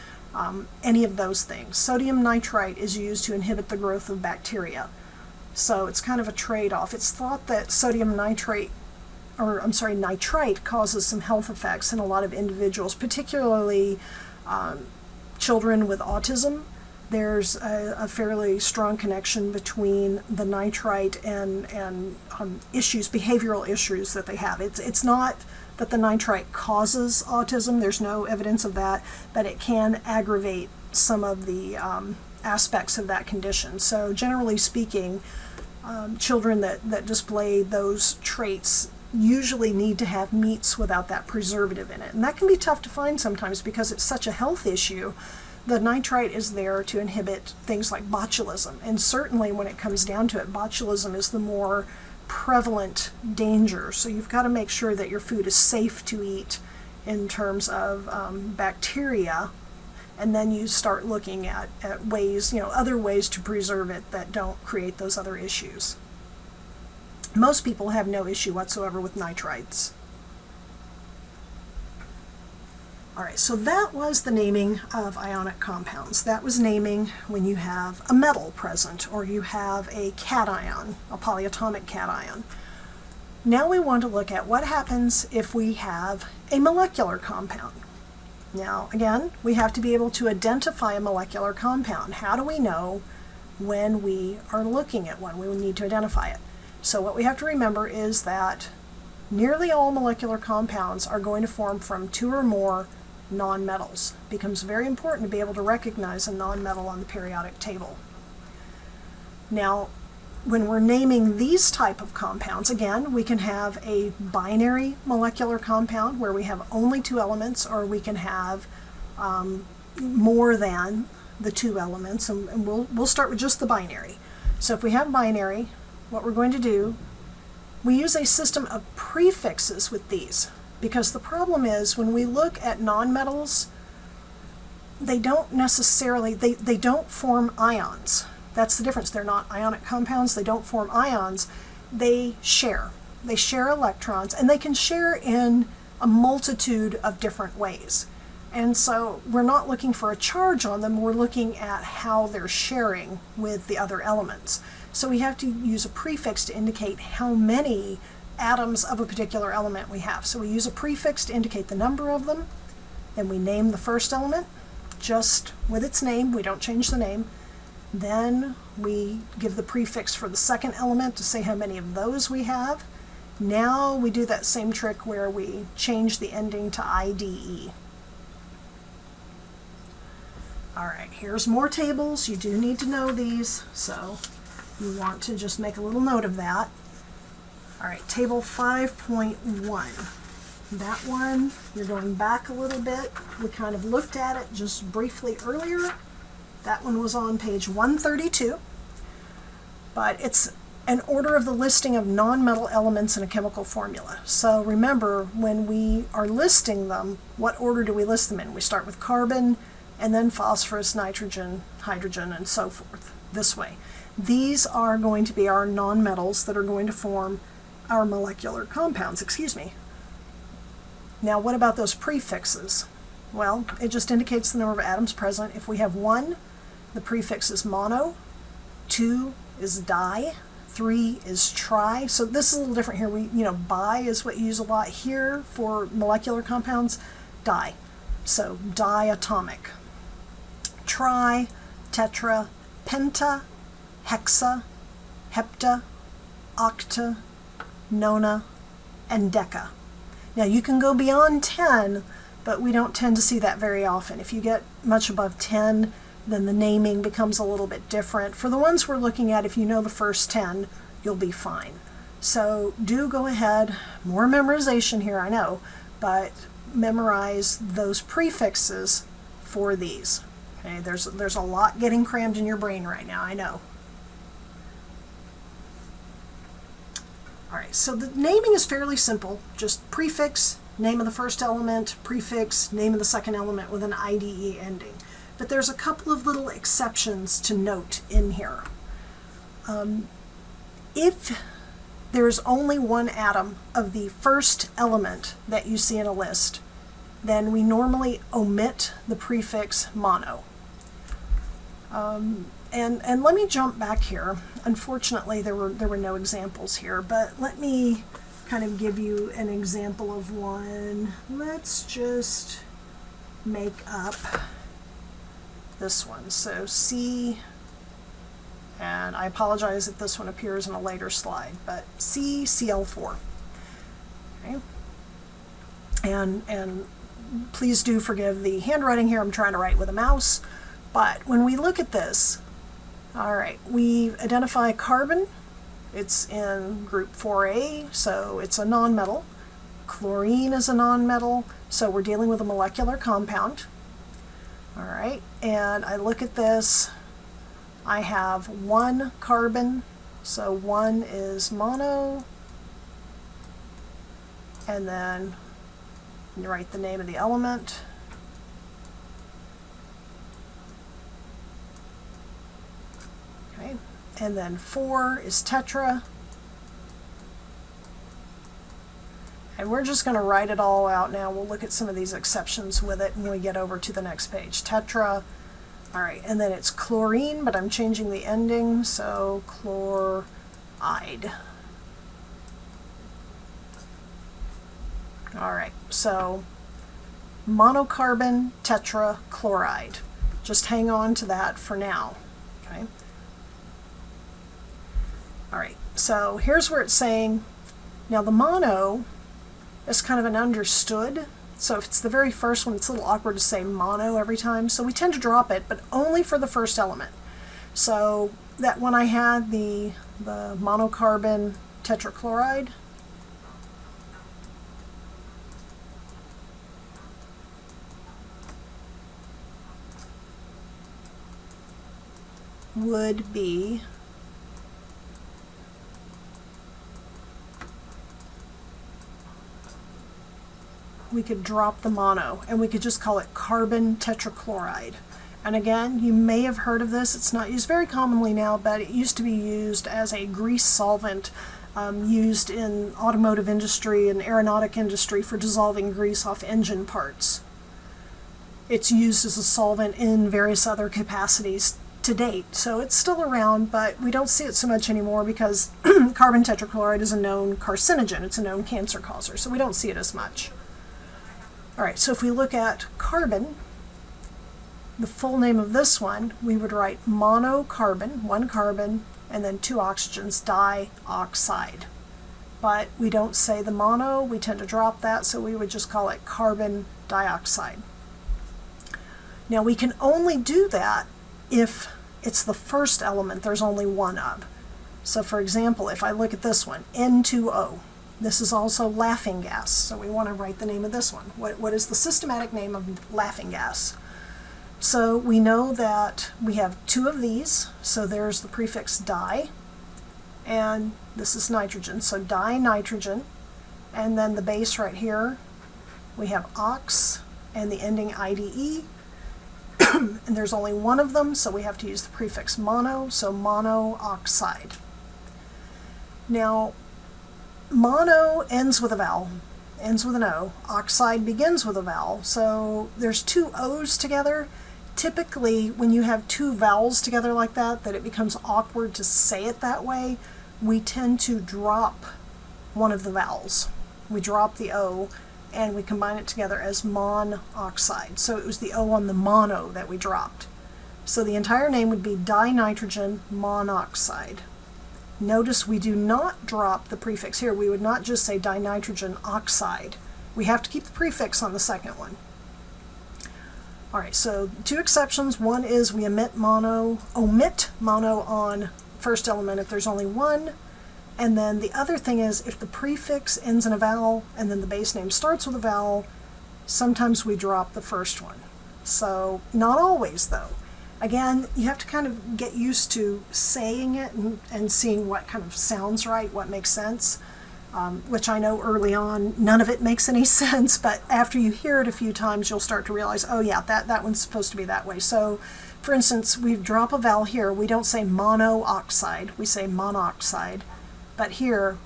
any of those things. Sodium nitrite is used to inhibit the growth of bacteria. So it's kind of a trade-off. It's thought that sodium nitrite causes some health effects in a lot of individuals, particularly children with autism. There's a fairly strong connection between the nitrite and issues, behavioral issues that they have. It's not that the nitrite causes autism, there's no evidence of that, but it can aggravate some of the aspects of that condition. So generally speaking, children that display those traits usually need to have meats without that preservative in it. And that can be tough to find sometimes because it's such a health issue. The nitrite is there to inhibit things like botulism, and certainly when it comes down to it, botulism is the more prevalent danger. So you've got to make sure that your food is safe to eat in terms of bacteria, and then you start looking at ways, other ways to preserve it that don't create those other issues. Most people have no issue whatsoever with nitrites. All right, so that was the naming of ionic compounds. That was naming when you have a metal present or you have a cation, a polyatomic cation. Now we want to look at what happens if we have a molecular compound. Now, again, we have to be able to identify a molecular compound. How do we know when we are looking at one? We need to identify it. So what we have to remember is that nearly all molecular compounds are going to form from 2 or more nonmetals. It becomes very important to be able to recognize a nonmetal on the periodic table. Now, when we're naming these type of compounds, again, we can have a binary molecular compound where we have only 2 elements, or we can have more than the 2 elements, and we'll start with just the binary. So if we have binary, what we're going to do, we use a system of prefixes with these. because the problem is when we look at nonmetals, they don't necessarily, they don't form ions. That's the difference. They're not ionic compounds. They don't form ions. They share. They share electrons, and they can share in a multitude of different ways. And so we're not looking for a charge on them, we're looking at how they're sharing with the other elements. So we have to use a prefix to indicate how many atoms of a particular element we have. So we use a prefix to indicate the number of them, then we name the first element just with its name, we don't change the name. Then we give the prefix for the second element to say how many of those we have. Now we do that same trick where we change the ending to IDE. All right, here's more tables. You do need to know these, so you want to just make a little note of that. All right, table 5.1. That one, you're going back a little bit. We kind of looked at it just briefly earlier. That one was on page 132, but it's an order of the listing of nonmetal elements in a chemical formula. So remember, when we are listing them, what order do we list them in? We start with carbon, and then phosphorus, nitrogen, hydrogen, and so forth, this way. These are going to be our nonmetals that are going to form our molecular compounds, excuse me. Now, what about those prefixes? Well, it just indicates the number of atoms present. If we have 1, the prefix is mono, 2 is di, 3 is tri. So this is a little different here. Bi is what you use a lot here for molecular compounds, di. So diatomic. Tri, tetra, penta, hexa, hepta, octa, nona, and deca. Now you can go beyond 10, but we don't tend to see that very often. If you get much above 10, then the naming becomes a little bit different. For the ones we're looking at, if you know the first 10, you'll be fine. So do go ahead, more memorization here, I know, but memorize those prefixes for these. Okay, there's a lot getting crammed in your brain right now, I know. All right, so the naming is fairly simple. Just prefix, name of the first element, prefix, name of the second element with an IDE ending. But there's a couple of little exceptions to note in here. If there's only one atom of the first element that you see in a list, then we normally omit the prefix mono. And let me jump back here. Unfortunately, there were no examples here, but let me kind of give you an example of one. Let's just make up this one. So C, and I apologize if this one appears in a later slide, but CCl4. Okay. And please do forgive the handwriting here. I'm trying to write with a mouse. But when we look at this, all right, we identify carbon. It's in group 4A, so it's a nonmetal. Chlorine is a nonmetal, so we're dealing with a molecular compound. All right, and I look at this. I have 1 carbon, so 1 is mono, and then you write the name of the element. Okay, and then 4 is tetra. And we're just going to write it all out now. We'll look at some of these exceptions with it when we get over to the next page. Tetra. All right, and then it's chlorine, but I'm changing the ending, so chloride. All right, so monocarbon tetrachloride. Just hang on to that for now, okay? All right, so here's where it's saying, now the mono is kind of an understood. So if it's the very first one, it's a little awkward to say mono every time. So we tend to drop it, but only for the first element. So that when I had the monocarbon tetrachloride, would be we could drop the mono and we could just call it carbon tetrachloride. And again, you may have heard of this. It's not used very commonly now, but it used to be used as a grease solvent, used in automotive industry and aeronautic industry for dissolving grease off engine parts. It's used as a solvent in various other capacities to date, so it's still around, but we don't see it so much anymore because carbon tetrachloride is a known carcinogen. It's a known cancer causer, so we don't see it as much. All right, so if we look at carbon, the full name of this one, we would write monocarbon, one carbon, and then two oxygens, dioxide. But we don't say the mono, we tend to drop that, so we would just call it carbon dioxide. Now we can only do that if it's the first element there's only one of. So for example, if I look at this one, N2O, this is also laughing gas, so we want to write the name of this one. What is the systematic name of laughing gas? So we know that we have two of these, so there's the prefix di, and this is nitrogen, so dinitrogen, and then the base right here, we have ox, and the ending IDE, and there's only one of them, so we have to use the prefix mono, so monooxide. Now, mono ends with a vowel, ends with an O. Oxide begins with a vowel, so there's two O's together. Typically, when you have two vowels together like that it becomes awkward to say it that way, we tend to drop one of the vowels. We drop the O, and we combine it together as monoxide. So it was the O on the mono that we dropped. So the entire name would be dinitrogen monoxide. Notice we do not drop the prefix here. We would not just say dinitrogen oxide. We have to keep the prefix on the second one. All right, so two exceptions. One is we omit mono on first element if there's only one. And then the other thing is if the prefix ends in a vowel and then the base name starts with a vowel, sometimes we drop the first one. So not always though. Again, you have to kind of get used to saying it and seeing what kind of sounds right, what makes sense, which I know early on none of it makes any sense, but after you hear it a few times you'll start to realize, oh yeah, that one's supposed to be that way. So for instance, we drop a vowel here. We don't say monooxide, we say monoxide. But here,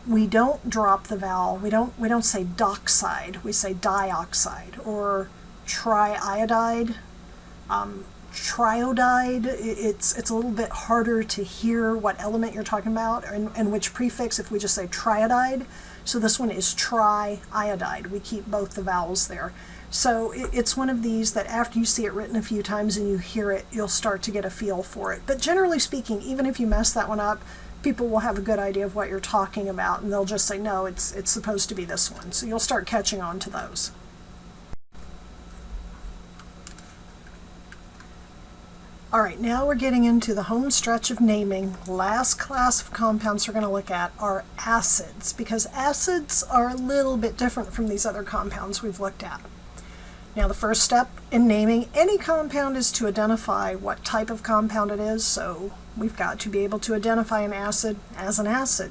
we don't drop the vowel. We don't say doxide. We say dioxide or triiodide, triodide. It's a little bit harder to hear what element you're talking about and which prefix if we just say triodide. So this one is triiodide. We keep both the vowels there. So it's one of these that after you see it written a few times and you hear it, you'll start to get a feel for it. But generally speaking, even if you mess that one up, people will have a good idea of what you're talking about, and they'll just say, no, it's supposed to be this one. So you'll start catching on to those. All right, now we're getting into the home stretch of naming. Last class of compounds we're going to look at are acids, because acids are a little bit different from these other compounds we've looked at. Now the first step in naming any compound is to identify what type of compound it is, so we've got to be able to identify an acid as an acid.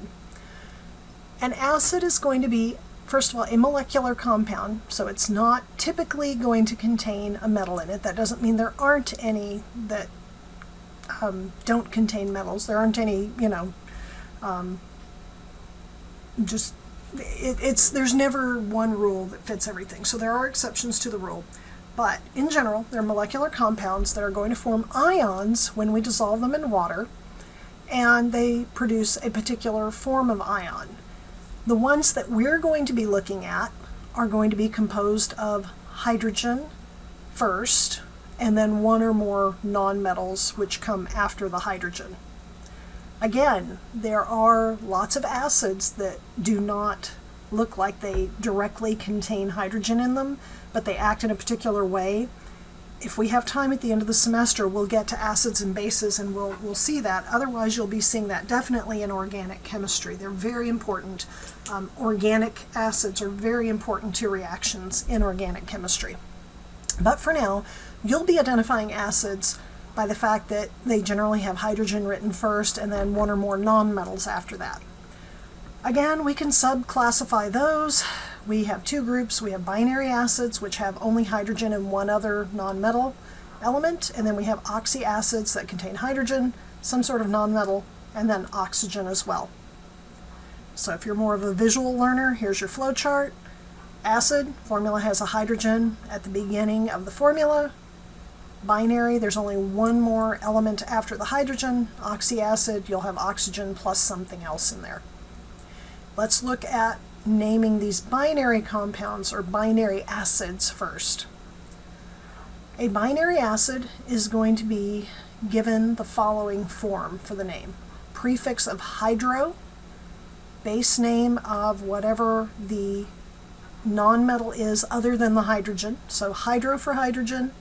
An acid is going to be, first of all, a molecular compound, so it's not typically going to contain a metal in it. That doesn't mean there aren't any that don't contain metals. There aren't any, there's never one rule that fits everything. So there are exceptions to the rule. But in general, they're molecular compounds that are going to form ions when we dissolve them in water, and they produce a particular form of ion. The ones that we're going to be looking at are going to be composed of hydrogen first, and then one or more nonmetals which come after the hydrogen. Again, there are lots of acids that do not look like they directly contain hydrogen in them, but they act in a particular way. If we have time at the end of the semester, we'll get to acids and bases and we'll see that. Otherwise, you'll be seeing that definitely in organic chemistry. They're very important. Organic acids are very important to reactions in organic chemistry. But for now, you'll be identifying acids by the fact that they generally have hydrogen written first and then one or more nonmetals after that. Again, we can subclassify those. we have two groups. We have binary acids, which have only hydrogen and one other nonmetal element, and then we have oxyacids that contain hydrogen, some sort of nonmetal, and then oxygen as well. So if you're more of a visual learner, here's your flow chart. Acid, formula has a hydrogen at the beginning of the formula. Binary, there's only one more element after the hydrogen. Oxyacid, you'll have oxygen plus something else in there. Let's look at naming these binary compounds or binary acids first. A binary acid is going to be given the following form for the name. Prefix of hydro, base name of whatever the nonmetal is other than the hydrogen. So hydro for hydrogen,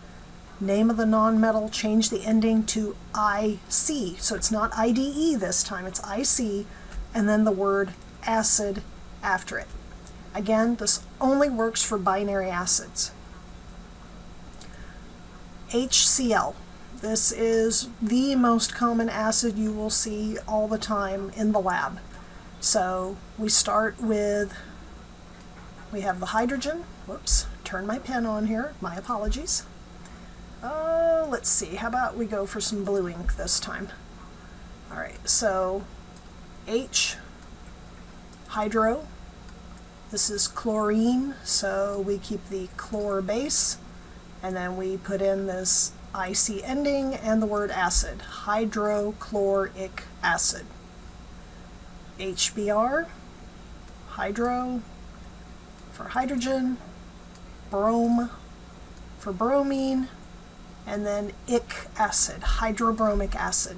name of the nonmetal, change the ending to IC. So it's not IDE this time, it's IC, and then the word acid after it. Again, this only works for binary acids. HCl. This is the most common acid you will see all the time in the lab. So we start with, we have the hydrogen. Whoops, turn my pen on here, my apologies. Let's see, how about we go for some blue ink this time. All right, so H, hydro. This is chlorine, so we keep the chlor base, and then we put in this IC ending and the word acid, hydrochloric acid. HBr, hydro for hydrogen, brom for bromine, and then ic acid, hydrobromic acid.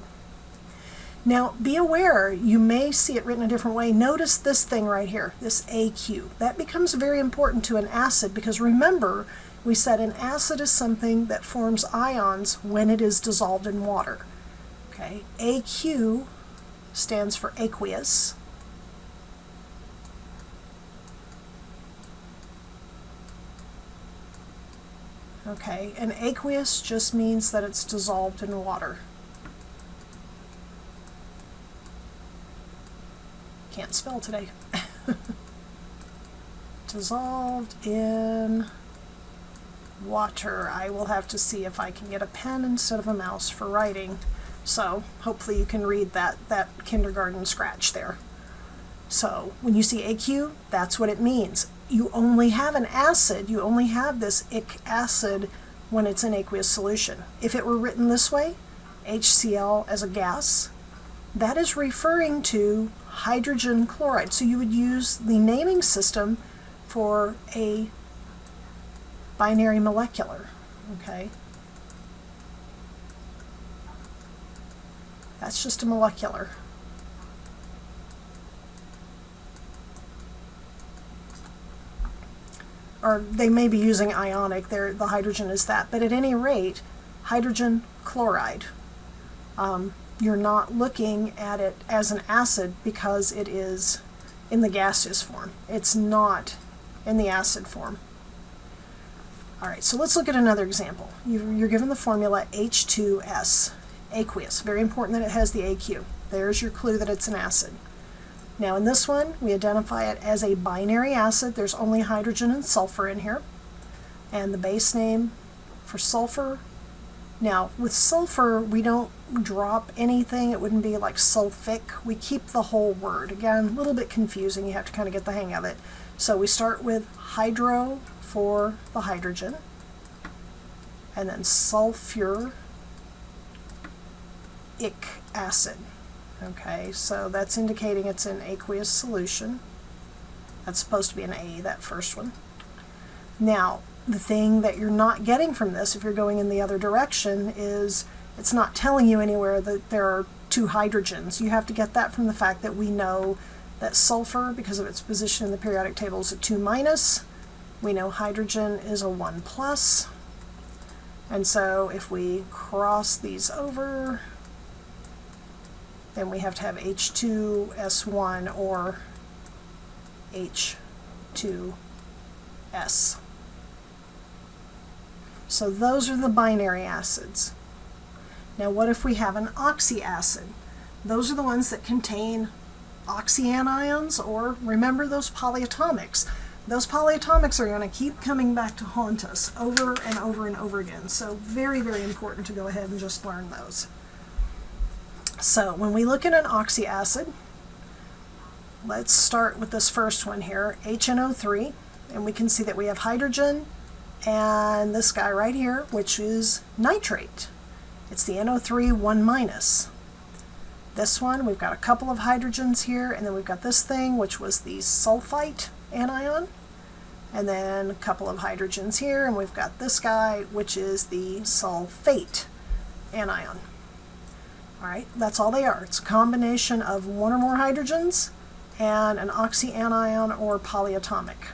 Now be aware, you may see it written a different way. Notice this thing right here, this AQ. That becomes very important to an acid because remember, we said an acid is something that forms ions when it is dissolved in water. Okay, AQ stands for aqueous. Okay, and aqueous just means that it's dissolved in water. Can't spell today. Dissolved in water. I will have to see if I can get a pen instead of a mouse for writing. So hopefully you can read that kindergarten scratch there. So when you see AQ, that's what it means. You only have an acid, you only have this ic acid when it's an aqueous solution. If it were written this way, HCl as a gas, that is referring to hydrogen chloride. So you would use the naming system for a binary molecular, okay? That's just a molecular. Or they may be using ionic, the hydrogen is that, but at any rate, hydrogen chloride. You're not looking at it as an acid because it is in the gaseous form. It's not in the acid form. All right, so let's look at another example. You're given the formula H2S, aqueous. Very important that it has the AQ. There's your clue that it's an acid. Now in this one, we identify it as a binary acid. There's only hydrogen and sulfur in here. And the base name for sulfur. Now with sulfur, we don't drop anything. It wouldn't be like sulfic. We keep the whole word. Again, a little bit confusing. You have to kind of get the hang of it. So we start with hydro for the hydrogen, and then sulfuric acid. Okay, so that's indicating it's an aqueous solution. That's supposed to be an A, that first one. Now, the thing that you're not getting from this, if you're going in the other direction, is it's not telling you anywhere that there are two hydrogens. You have to get that from the fact that we know that sulfur, because of its position in the periodic table, is a 2-. We know hydrogen is a 1+. And so if we cross these over, then we have to have H2S1 or H2S. So those are the binary acids. Now what if we have an oxyacid? Those are the ones that contain oxyanions, or remember those polyatomics. those polyatomics are going to keep coming back to haunt us over and over and over again. So very, very important to go ahead and just learn those. So when we look at an oxyacid, let's start with this first one here, HNO3, and we can see that we have hydrogen and this guy right here, which is nitrate. It's the NO3 1-. This one, we've got a couple of hydrogens here, and then we've got this thing, which was the sulfite anion, and then a couple of hydrogens here, and we've got this guy, which is the sulfate anion. All right, that's all they are. It's a combination of one or more hydrogens and an oxyanion or polyatomic.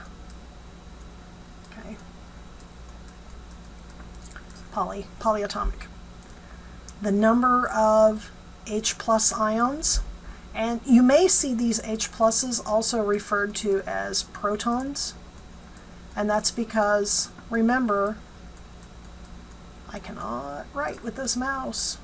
Okay, polyatomic. The number of H+ ions, and you may see these H pluses also referred to as protons, and that's because, remember, I cannot write with this mouse.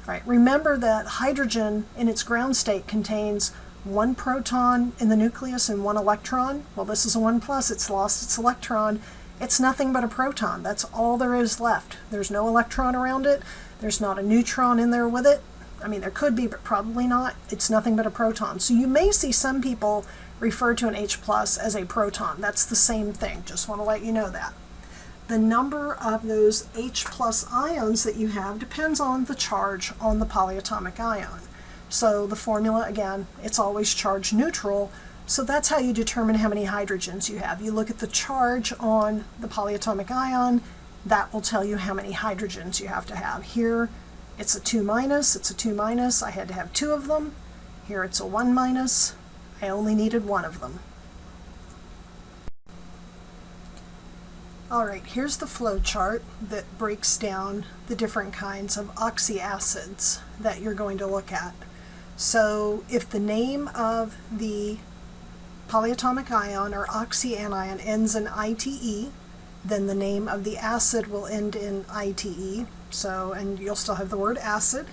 Right, remember that hydrogen in its ground state contains one proton in the nucleus and one electron. Well, this is a 1+, it's lost its electron. It's nothing but a proton. That's all there is left. There's no electron around it. There's not a neutron in there with it. I mean, there could be, but probably not. It's nothing but a proton. So you may see some people refer to an H+ as a proton. That's the same thing. Just want to let you know that. The number of those H+ ions that you have depends on the charge on the polyatomic ion. So the formula, again, it's always charge neutral. So that's how you determine how many hydrogens you have. You look at the charge on the polyatomic ion. That will tell you how many hydrogens you have to have. Here, it's a 2-, it's a 2-. I had to have 2 of them. Here it's a 1-. I only needed 1 of them. All right, here's the flow chart that breaks down the different kinds of oxyacids that you're going to look at. So if the name of the polyatomic ion or oxyanion ends in ITE, then the name of the acid will end in ITE. So, and you'll still have the word acid.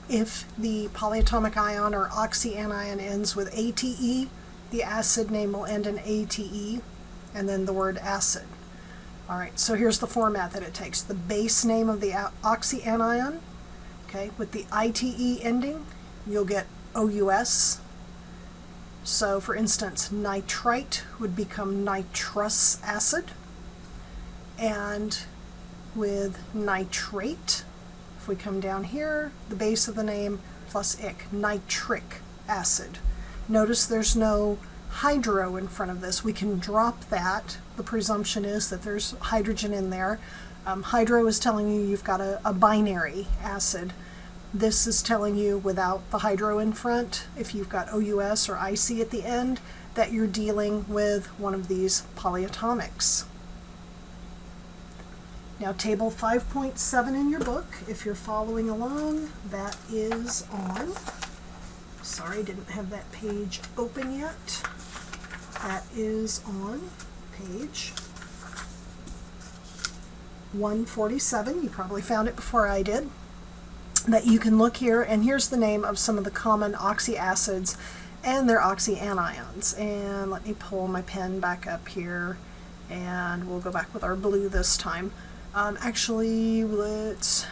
If the polyatomic ion or oxyanion ends with ATE, the acid name will end in ATE, and then the word acid. All right, so here's the format that it takes. The base name of the oxyanion, okay, with the ITE ending, you'll get OUS. So for instance, nitrite would become nitrous acid. And with nitrate, if we come down here, the base of the name plus ic, nitric acid. Notice there's no hydro in front of this. We can drop that. The presumption is that there's hydrogen in there. Hydro is telling you you've got a binary acid. This is telling you without the hydro in front, if you've got OUS or IC at the end, that you're dealing with one of these polyatomics. Now, table 5.7 in your book, if you're following along, that is on, sorry, didn't have that page open yet. That is on page 147. You probably found it before I did. That you can look here, and here's the name of some of the common oxyacids and their oxyanions. And let me pull my pen back up here, and we'll go back with our blue this time. Actually, let's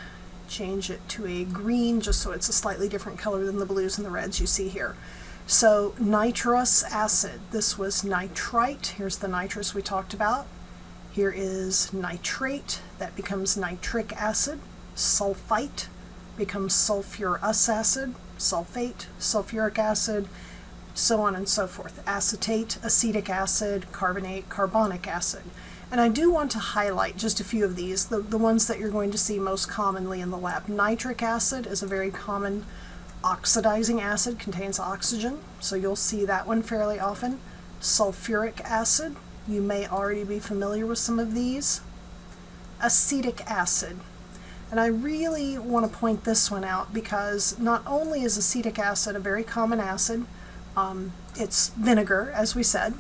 change it to a green just so it's a slightly different color than the blues and the reds you see here. So nitrous acid, this was nitrite. Here's the nitrous we talked about. Here is nitrate, that becomes nitric acid. Sulfite becomes sulfurous acid, sulfate, sulfuric acid, so on and so forth. Acetate, acetic acid, carbonate, carbonic acid. And I do want to highlight just a few of these, the ones that you're going to see most commonly in the lab. Nitric acid is a very common oxidizing acid, contains oxygen, so you'll see that one fairly often. Sulfuric acid, you may already be familiar with some of these. Acetic acid. And I really want to point this one out because not only is acetic acid a very common acid, it's vinegar, as we said.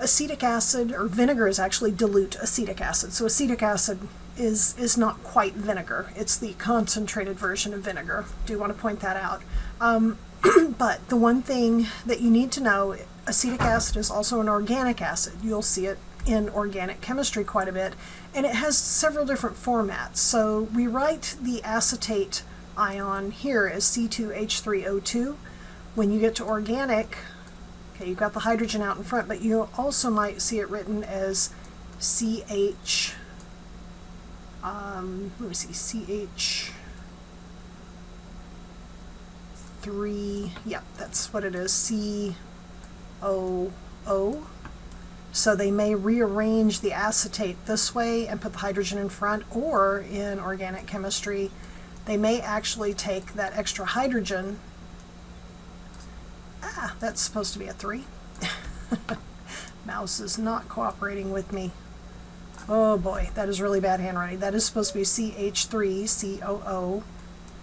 Acetic acid, or vinegar, is actually dilute acetic acid. So acetic acid is not quite vinegar. It's the concentrated version of vinegar. Do want to point that out. But the one thing that you need to know, acetic acid is also an organic acid. You'll see it in organic chemistry quite a bit, and it has several different formats. So we write the acetate ion here as C2H3O2. When you get to organic, okay, you've got the hydrogen out in front, but you also might see it written as CH, let me see, CH3, yep, that's what it is, COO. So they may rearrange the acetate this way and put the hydrogen in front, or in organic chemistry, they may actually take that extra hydrogen. That's supposed to be a 3. Mouse is not cooperating with me. Oh boy, that is really bad handwriting. That is supposed to be CH3COO,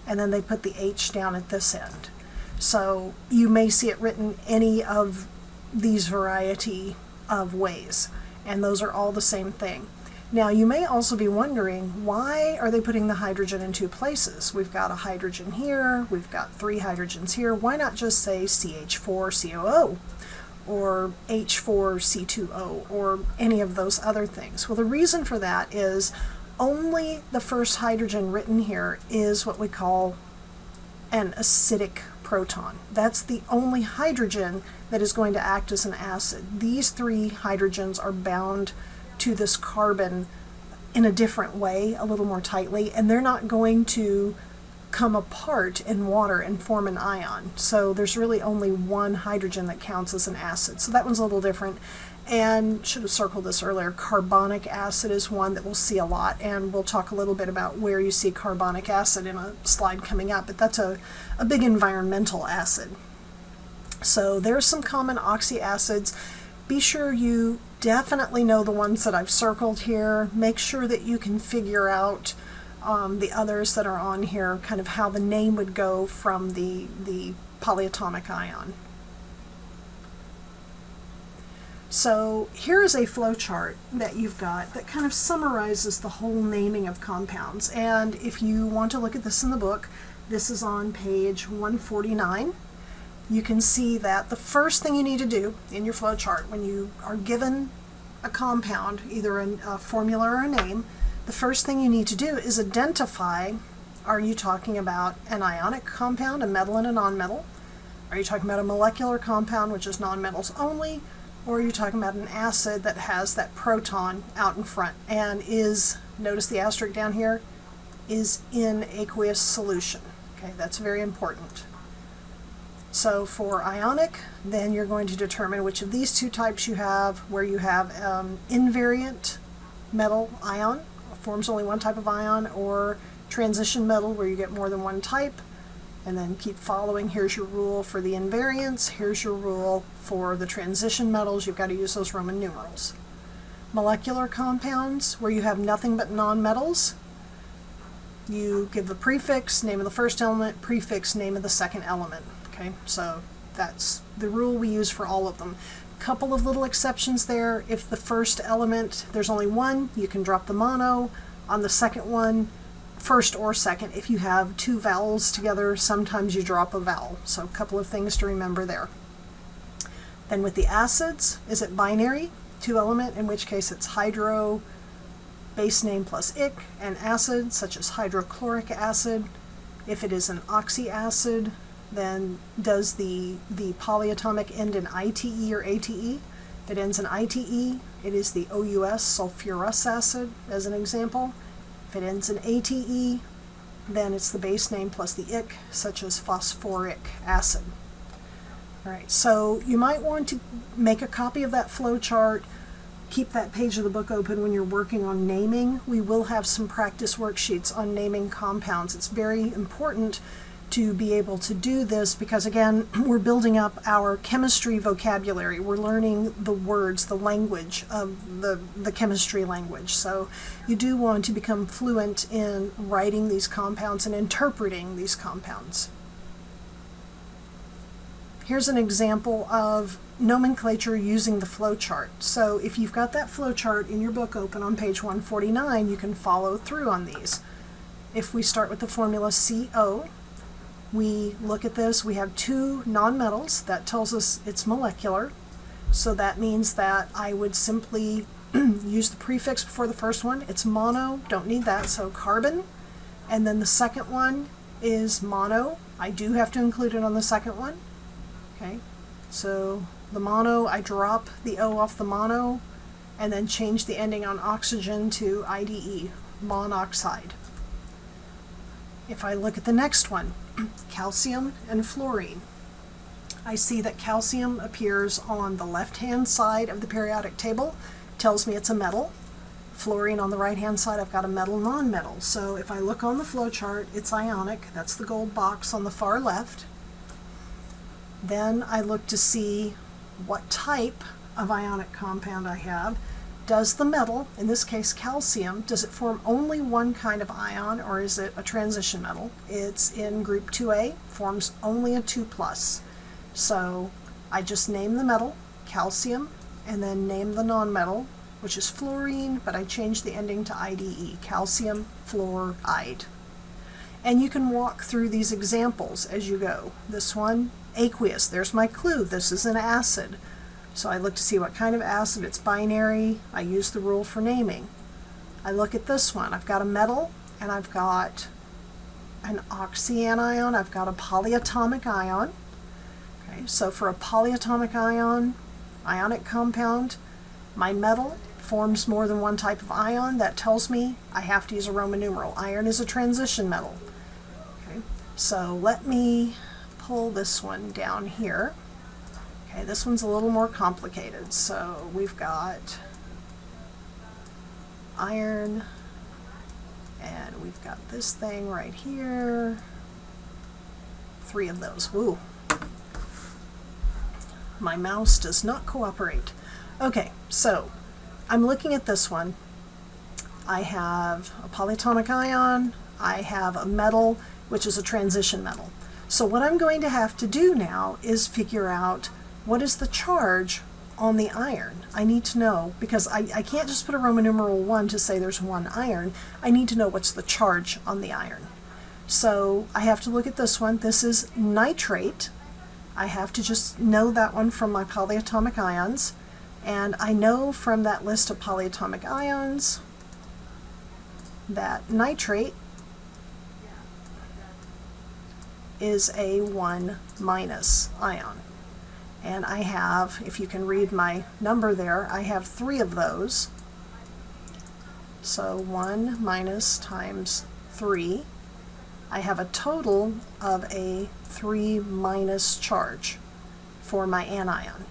and then they put the H down at this end. So you may see it written any of these variety of ways, and those are all the same thing. Now you may also be wondering, why are they putting the hydrogen in 2 places? We've got a hydrogen here, we've got 3 hydrogens here. Why not just say CH4COO or H4C2O or any of those other things? Well, the reason for that is only the first hydrogen written here is what we call an acidic proton. That's the only hydrogen that is going to act as an acid. These 3 hydrogens are bound to this carbon in a different way, a little more tightly, and they're not going to come apart in water and form an ion. So there's really only 1 hydrogen that counts as an acid. So that one's a little different. And should have circled this earlier, carbonic acid is one that we'll see a lot, and we'll talk a little bit about where you see carbonic acid in a slide coming up, but that's a big environmental acid. So there's some common oxyacids. Be sure you definitely know the ones that I've circled here. Make sure that you can figure out the others that are on here, kind of how the name would go from the polyatomic ion. So here is a flow chart that you've got that kind of summarizes the whole naming of compounds. And if you want to look at this in the book, this is on page 149. You can see that the first thing you need to do in your flow chart when you are given a compound, either a formula or a name, the first thing you need to do is identify, are you talking about an ionic compound, a metal and a nonmetal? Are you talking about a molecular compound, which is nonmetals only? Or are you talking about an acid that has that proton out in front and is, notice the asterisk down here, is in aqueous solution? Okay, that's very important. So for ionic, then you're going to determine which of these 2 types you have, where you have invariant metal ion, forms only 1 type of ion, or transition metal where you get more than 1 type, and then keep following. Here's your rule for the invariants, here's your rule for the transition metals. You've got to use those Roman numerals. Molecular compounds, where you have nothing but nonmetals, you give the prefix, name of the first element, prefix, name of the second element. Okay, so that's the rule we use for all of them. Couple of little exceptions there. If the first element, there's only 1, you can drop the mono. On the second one, first or second, if you have 2 vowels together, sometimes you drop a vowel. So a couple of things to remember there. Then with the acids, is it binary, 2 element, in which case it's hydro, base name plus ic, and acid, such as hydrochloric acid. If it is an oxyacid, then does the polyatomic end in ITE or ATE? If it ends in ITE, it is the OUS, sulfurous acid, as an example. If it ends in ATE, then it's the base name plus the ic, such as phosphoric acid. All right, so you might want to make a copy of that flow chart. Keep that page of the book open when you're working on naming. We will have some practice worksheets on naming compounds. It's very important to be able to do this because, again, we're building up our chemistry vocabulary. We're learning the words, the language of the chemistry language. So you do want to become fluent in writing these compounds and interpreting these compounds. Here's an example of nomenclature using the flow chart. So if you've got that flow chart in your book open on page 149, you can follow through on these. If we start with the formula CO, we look at this, we have 2 nonmetals, that tells us it's molecular. So that means that I would simply use the prefix before the first one. It's mono, don't need that, so carbon. And then the second one is mono. I do have to include it on the second one. Okay, so the mono, I drop the O off the mono and then change the ending on oxygen to IDE, monoxide. If I look at the next one, calcium and fluorine, I see that calcium appears on the left-hand side of the periodic table, tells me it's a metal. Fluorine on the right-hand side, I've got a metal, non-metal. So if I look on the flow chart, it's ionic. That's the gold box on the far left. Then I look to see what type of ionic compound I have. Does the metal, in this case calcium, does it form only one kind of ion, or is it a transition metal? It's in group 2A, forms only a 2+. So I just name the metal, calcium, and then name the nonmetal, which is fluorine, but I change the ending to IDE, calcium fluoride. And you can walk through these examples as you go. This one, aqueous, there's my clue, this is an acid. So I look to see what kind of acid, it's binary, I use the rule for naming. I look at this one, I've got a metal, and I've got an oxyanion, I've got a polyatomic ion. Okay, so for a polyatomic ion, ionic compound, my metal forms more than one type of ion. That tells me I have to use a Roman numeral. Iron is a transition metal. Okay, so let me pull this one down here. Okay, this one's a little more complicated. So we've got iron, and we've got this thing right here. 3 of those. Woo. My mouse does not cooperate. Okay, so I'm looking at this one. I have a polyatomic ion, I have a metal, which is a transition metal. So what I'm going to have to do now is figure out what is the charge on the iron. I need to know, because I can't just put a Roman numeral 1 to say there's one iron. I need to know what's the charge on the iron. So I have to look at this one. This is nitrate. I have to just know that one from my polyatomic ions. And I know from that list of polyatomic ions that nitrate is a 1- ion. And I have, if you can read my number there, I have 3 of those. So 1- times 3. I have a total of a 3- charge for my anion.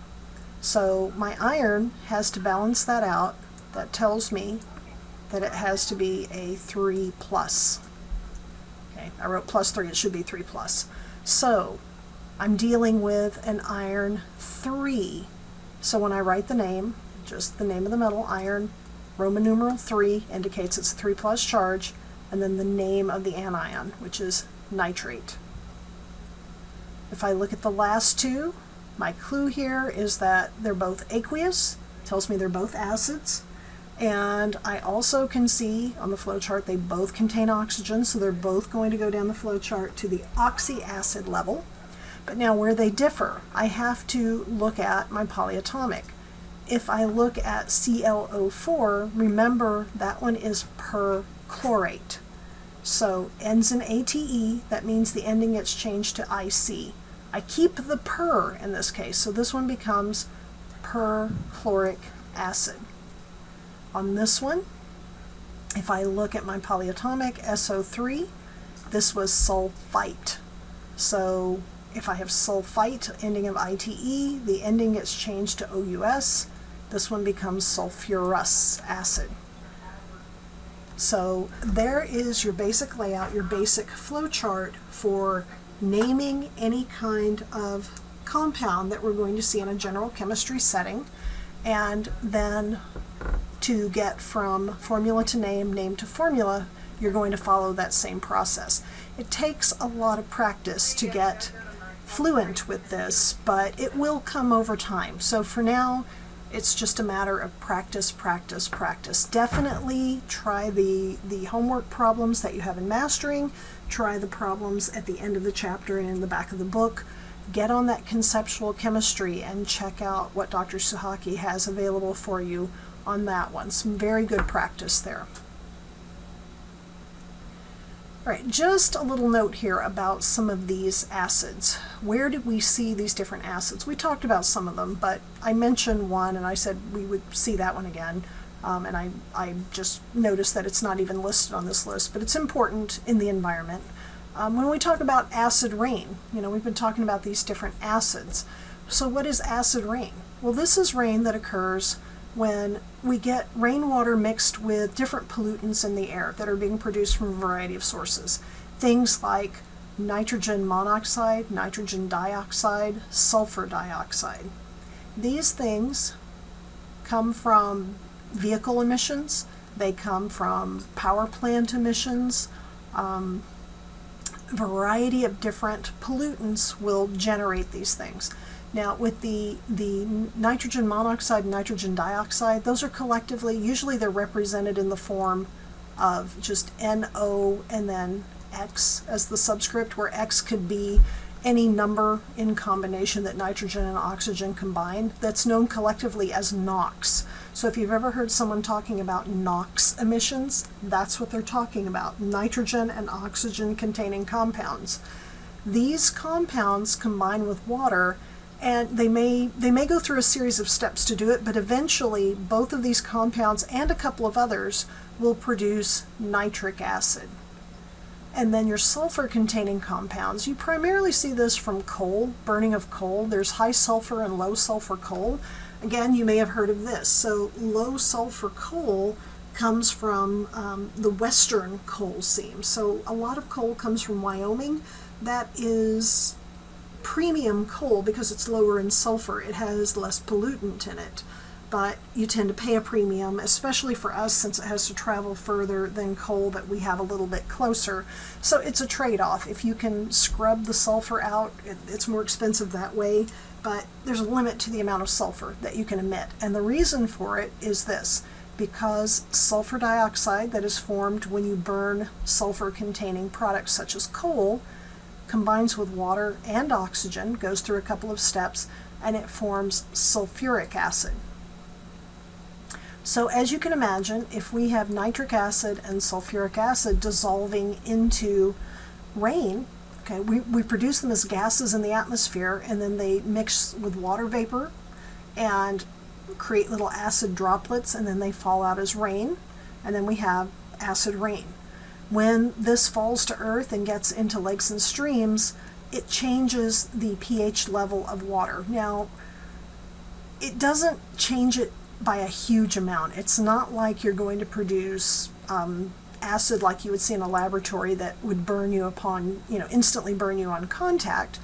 So my iron has to balance that out. That tells me that it has to be a 3+. Okay, I wrote +3, it should be 3+. So I'm dealing with an iron 3. So when I write the name, just the name of the metal, iron, Roman numeral 3 indicates it's a 3+ charge, and then the name of the anion, which is nitrate. If I look at the last 2, my clue here is that they're both aqueous, tells me they're both acids, and I also can see on the flow chart they both contain oxygen, so they're both going to go down the flow chart to the oxyacid level. But now where they differ, I have to look at my polyatomic. If I look at ClO4, remember that one is perchlorate. So ends in ATE, that means the ending gets changed to IC. I keep the per in this case, so this one becomes perchloric acid. On this one, if I look at my polyatomic, SO3, this was sulfite. So if I have sulfite, ending of ITE, the ending gets changed to OUS. This one becomes sulfurous acid. So there is your basic layout, your basic flow chart for naming any kind of compound that we're going to see in a general chemistry setting, and then to get from formula to name, name to formula, you're going to follow that same process. It takes a lot of practice to get fluent with this, but it will come over time. So for now, it's just a matter of practice, practice, practice. Definitely try the homework problems that you have in mastering. Try the problems at the end of the chapter and in the back of the book. get on that conceptual chemistry and check out what Dr. Suhaki has available for you on that one. Some very good practice there. All right, just a little note here about some of these acids. Where did we see these different acids? We talked about some of them, but I mentioned one and I said we would see that one again. And I just noticed that it's not even listed on this list, but it's important in the environment. When we talk about acid rain, we've been talking about these different acids. So what is acid rain? Well, this is rain that occurs when we get rainwater mixed with different pollutants in the air that are being produced from a variety of sources. Things like nitrogen monoxide, nitrogen dioxide, sulfur dioxide. These things come from vehicle emissions, they come from power plant emissions. A variety of different pollutants will generate these things. Now, with the nitrogen monoxide and nitrogen dioxide, those are collectively, usually they're represented in the form of just NO and then X as the subscript, where X could be any number in combination that nitrogen and oxygen combine. That's known collectively as NOx. So if you've ever heard someone talking about NOx emissions, that's what they're talking about, nitrogen and oxygen containing compounds. These compounds combine with water, and they may go through a series of steps to do it, but eventually both of these compounds and a couple of others will produce nitric acid. And then your sulfur-containing compounds, you primarily see this from coal, burning of coal. There's high sulfur and low sulfur coal. Again, you may have heard of this. So low sulfur coal comes from the western coal seam. So a lot of coal comes from Wyoming. That is premium coal because it's lower in sulfur. It has less pollutant in it. But you tend to pay a premium, especially for us since it has to travel further than coal that we have a little bit closer. So it's a trade-off. If you can scrub the sulfur out, it's more expensive that way, but there's a limit to the amount of sulfur that you can emit. And the reason for it is this: because sulfur dioxide that is formed when you burn sulfur-containing products such as coal combines with water and oxygen, goes through a couple of steps, and it forms sulfuric acid. So as you can imagine, if we have nitric acid and sulfuric acid dissolving into rain, okay, we produce them as gases in the atmosphere, and then they mix with water vapor and create little acid droplets, and then they fall out as rain, and then we have acid rain. When this falls to earth and gets into lakes and streams, it changes the pH level of water. Now, it doesn't change it by a huge amount. It's not like you're going to produce acid like you would see in a laboratory that would burn you upon, instantly burn you on contact,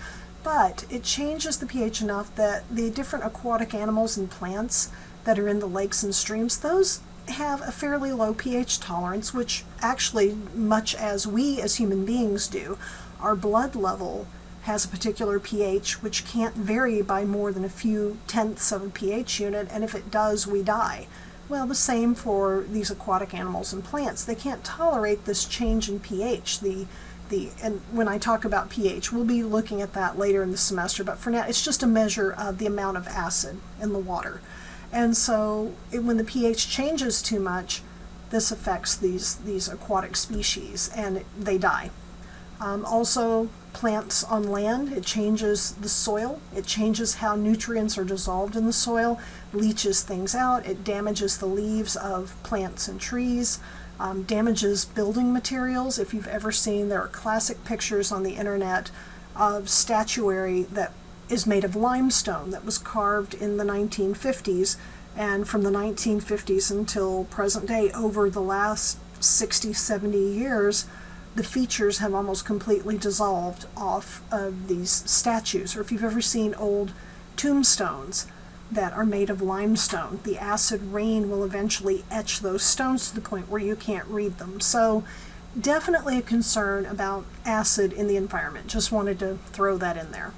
but it changes the pH enough that the different aquatic animals and plants that are in the lakes and streams, those have a fairly low pH tolerance, which actually, much as we as human beings do, our blood level has a particular pH which can't vary by more than a few tenths of a pH unit, and if it does, we die. Well, the same for these aquatic animals and plants. They can't tolerate this change in pH. And when I talk about pH, we'll be looking at that later in the semester, but for now, it's just a measure of the amount of acid in the water. And so when the pH changes too much, this affects these aquatic species, and they die. Also, plants on land, it changes the soil. It changes how nutrients are dissolved in the soil, leaches things out. It damages the leaves of plants and trees, damages building materials. If you've ever seen, there are classic pictures on the internet of statuary that is made of limestone that was carved in the 1950s, and from the 1950s until present day, over the last 60, 70 years, the features have almost completely dissolved off of these statues. Or if you've ever seen old tombstones that are made of limestone, the acid rain will eventually etch those stones to the point where you can't read them. So definitely a concern about acid in the environment. Just wanted to throw that in there.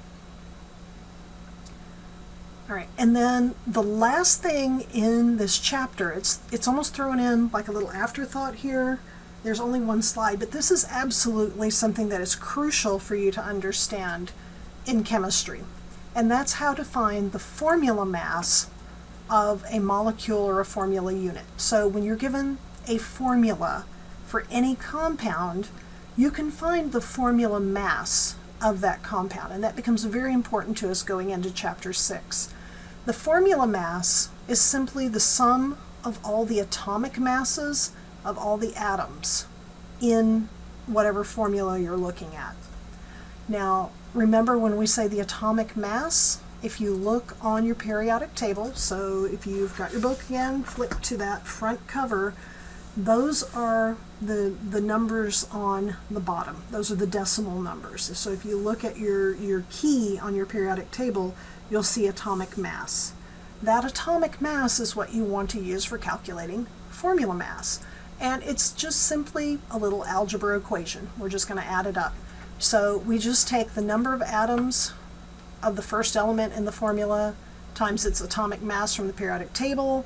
All right, and then the last thing in this chapter, it's almost thrown in like a little afterthought here. There's only one slide, but this is absolutely something that is crucial for you to understand in chemistry, and that's how to find the formula mass of a molecule or a formula unit. So when you're given a formula for any compound, you can find the formula mass of that compound, and that becomes very important to us going into chapter 6. The formula mass is simply the sum of all the atomic masses of all the atoms in whatever formula you're looking at. Now, remember when we say the atomic mass, if you look on your periodic table, so if you've got your book again, flip to that front cover, those are the numbers on the bottom. Those are the decimal numbers. So if you look at your key on your periodic table, you'll see atomic mass. That atomic mass is what you want to use for calculating formula mass. And it's just simply a little algebra equation. We're just going to add it up. So we just take the number of atoms of the first element in the formula times its atomic mass from the periodic table.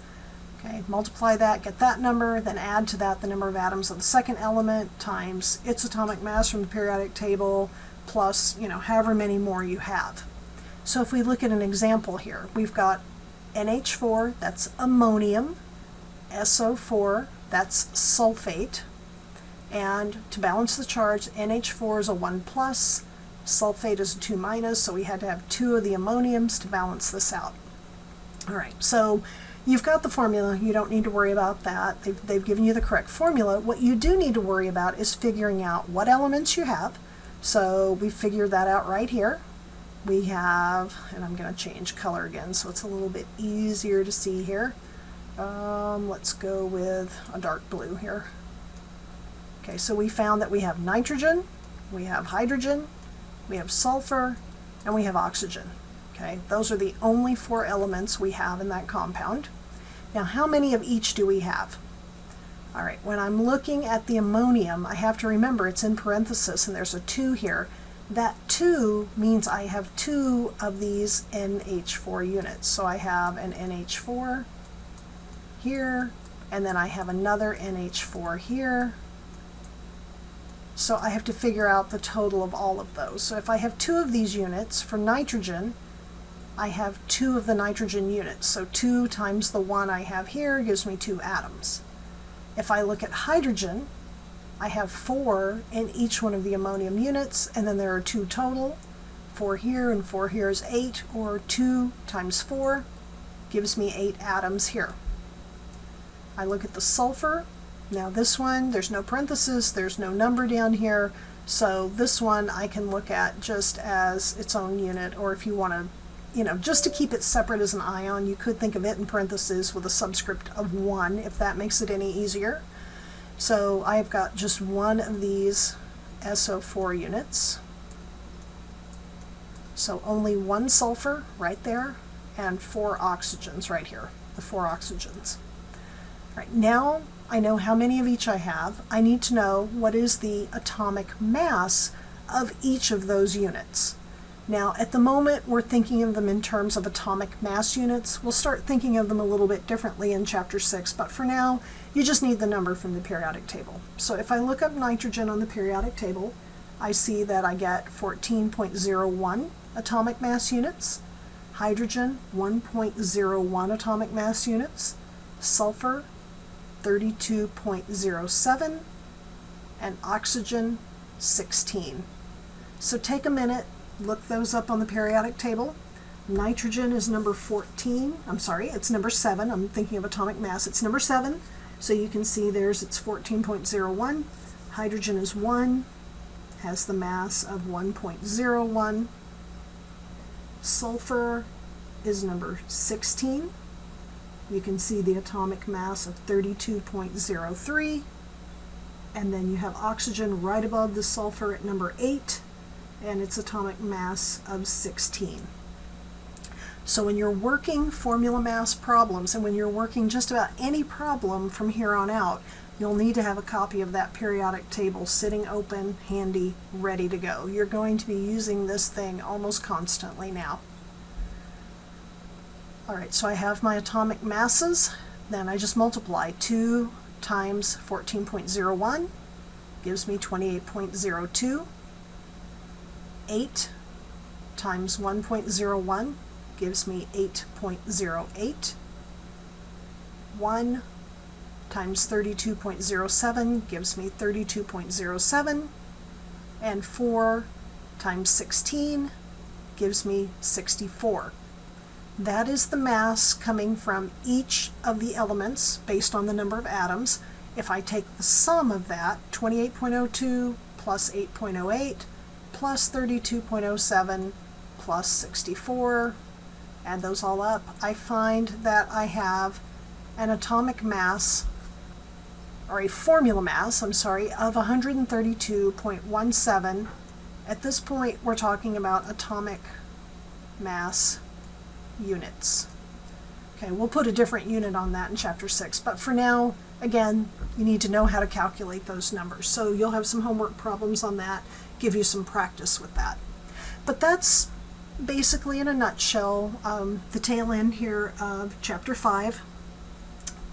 Okay, multiply that, get that number, then add to that the number of atoms of the second element times its atomic mass from the periodic table plus, however many more you have. So if we look at an example here, we've got NH4, that's ammonium, SO4, that's sulfate, and to balance the charge, NH4 is a 1 plus, sulfate is a 2 minus, so we had to have 2 of the ammoniums to balance this out. All right, so you've got the formula. You don't need to worry about that. They've given you the correct formula. What you do need to worry about is figuring out what elements you have. So we figured that out right here. We have, and I'm going to change color again so it's a little bit easier to see here. Let's go with a dark blue here. Okay, so we found that we have nitrogen, we have hydrogen, we have sulfur, and we have oxygen. Okay, those are the only 4 elements we have in that compound. Now, how many of each do we have? All right, when I'm looking at the ammonium, I have to remember it's in parenthesis and there's a 2 here. That 2 means I have 2 of these NH4 units. So I have an NH4 here, and then I have another NH4 here. So I have to figure out the total of all of those. So if I have 2 of these units for nitrogen, I have 2 of the nitrogen units. So 2 times the 1 I have here gives me 2 atoms. If I look at hydrogen, I have 4 in each one of the ammonium units, and then there are 2 total. 4 here and 4 here is 8, or 2 times 4 gives me 8 atoms here. I look at the sulfur. Now this one, there's no parenthesis, there's no number down here, so this one I can look at just as its own unit, or if you want to, just to keep it separate as an ion, you could think of it in parentheses with a subscript of 1, if that makes it any easier. So I've got just 1 of these SO4 units. So only 1 sulfur right there, and 4 oxygens right here, the 4 oxygens. All right, now I know how many of each I have. I need to know what is the atomic mass of each of those units. Now, at the moment, we're thinking of them in terms of atomic mass units. We'll start thinking of them a little bit differently in Chapter 6, but for now, you just need the number from the periodic table. So if I look up nitrogen on the periodic table, I see that I get 14.01 atomic mass units, hydrogen 1.01 atomic mass units, sulfur 32.07, and oxygen 16. So take a minute, look those up on the periodic table. Nitrogen is number 14. It's number 7. I'm thinking of atomic mass. It's number 7. So you can see there's its 14.01. Hydrogen is 1, has the mass of 1.01. Sulfur is number 16. You can see the atomic mass of 32.03. And then you have oxygen right above the sulfur at number 8, and its atomic mass of 16. So when you're working formula mass problems, and when you're working just about any problem from here on out, you'll need to have a copy of that periodic table sitting open, handy, ready to go. You're going to be using this thing almost constantly now. All right, so I have my atomic masses. Then I just multiply 2 times 14.01 gives me 28.02. 8 times 1.01 gives me 8.08. 1 times 32.07 gives me 32.07. And 4 times 16 gives me 64. That is the mass coming from each of the elements based on the number of atoms. If I take the sum of that, 28.02 plus 8.08 plus 32.07 plus 64, add those all up, I find that I have an atomic mass, or a formula mass, I'm sorry, of 132.17. At this point, we're talking about atomic mass units. Okay, we'll put a different unit on that in Chapter 6, but for now, again, you need to know how to calculate those numbers. So you'll have some homework problems on that, give you some practice with that. But that's basically, in a nutshell, the tail end here of Chapter 5.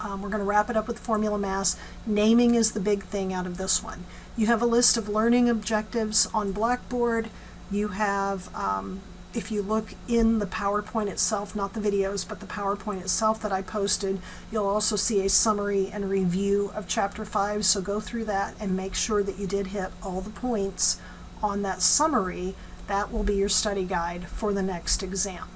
We're going to wrap it up with formula mass. Naming is the big thing out of this one. You have a list of learning objectives on Blackboard. You have, if you look in the PowerPoint itself, not the videos, but the PowerPoint itself that I posted, you'll also see a summary and review of Chapter 5. So go through that and make sure that you did hit all the points on that summary. That will be your study guide for the next exam.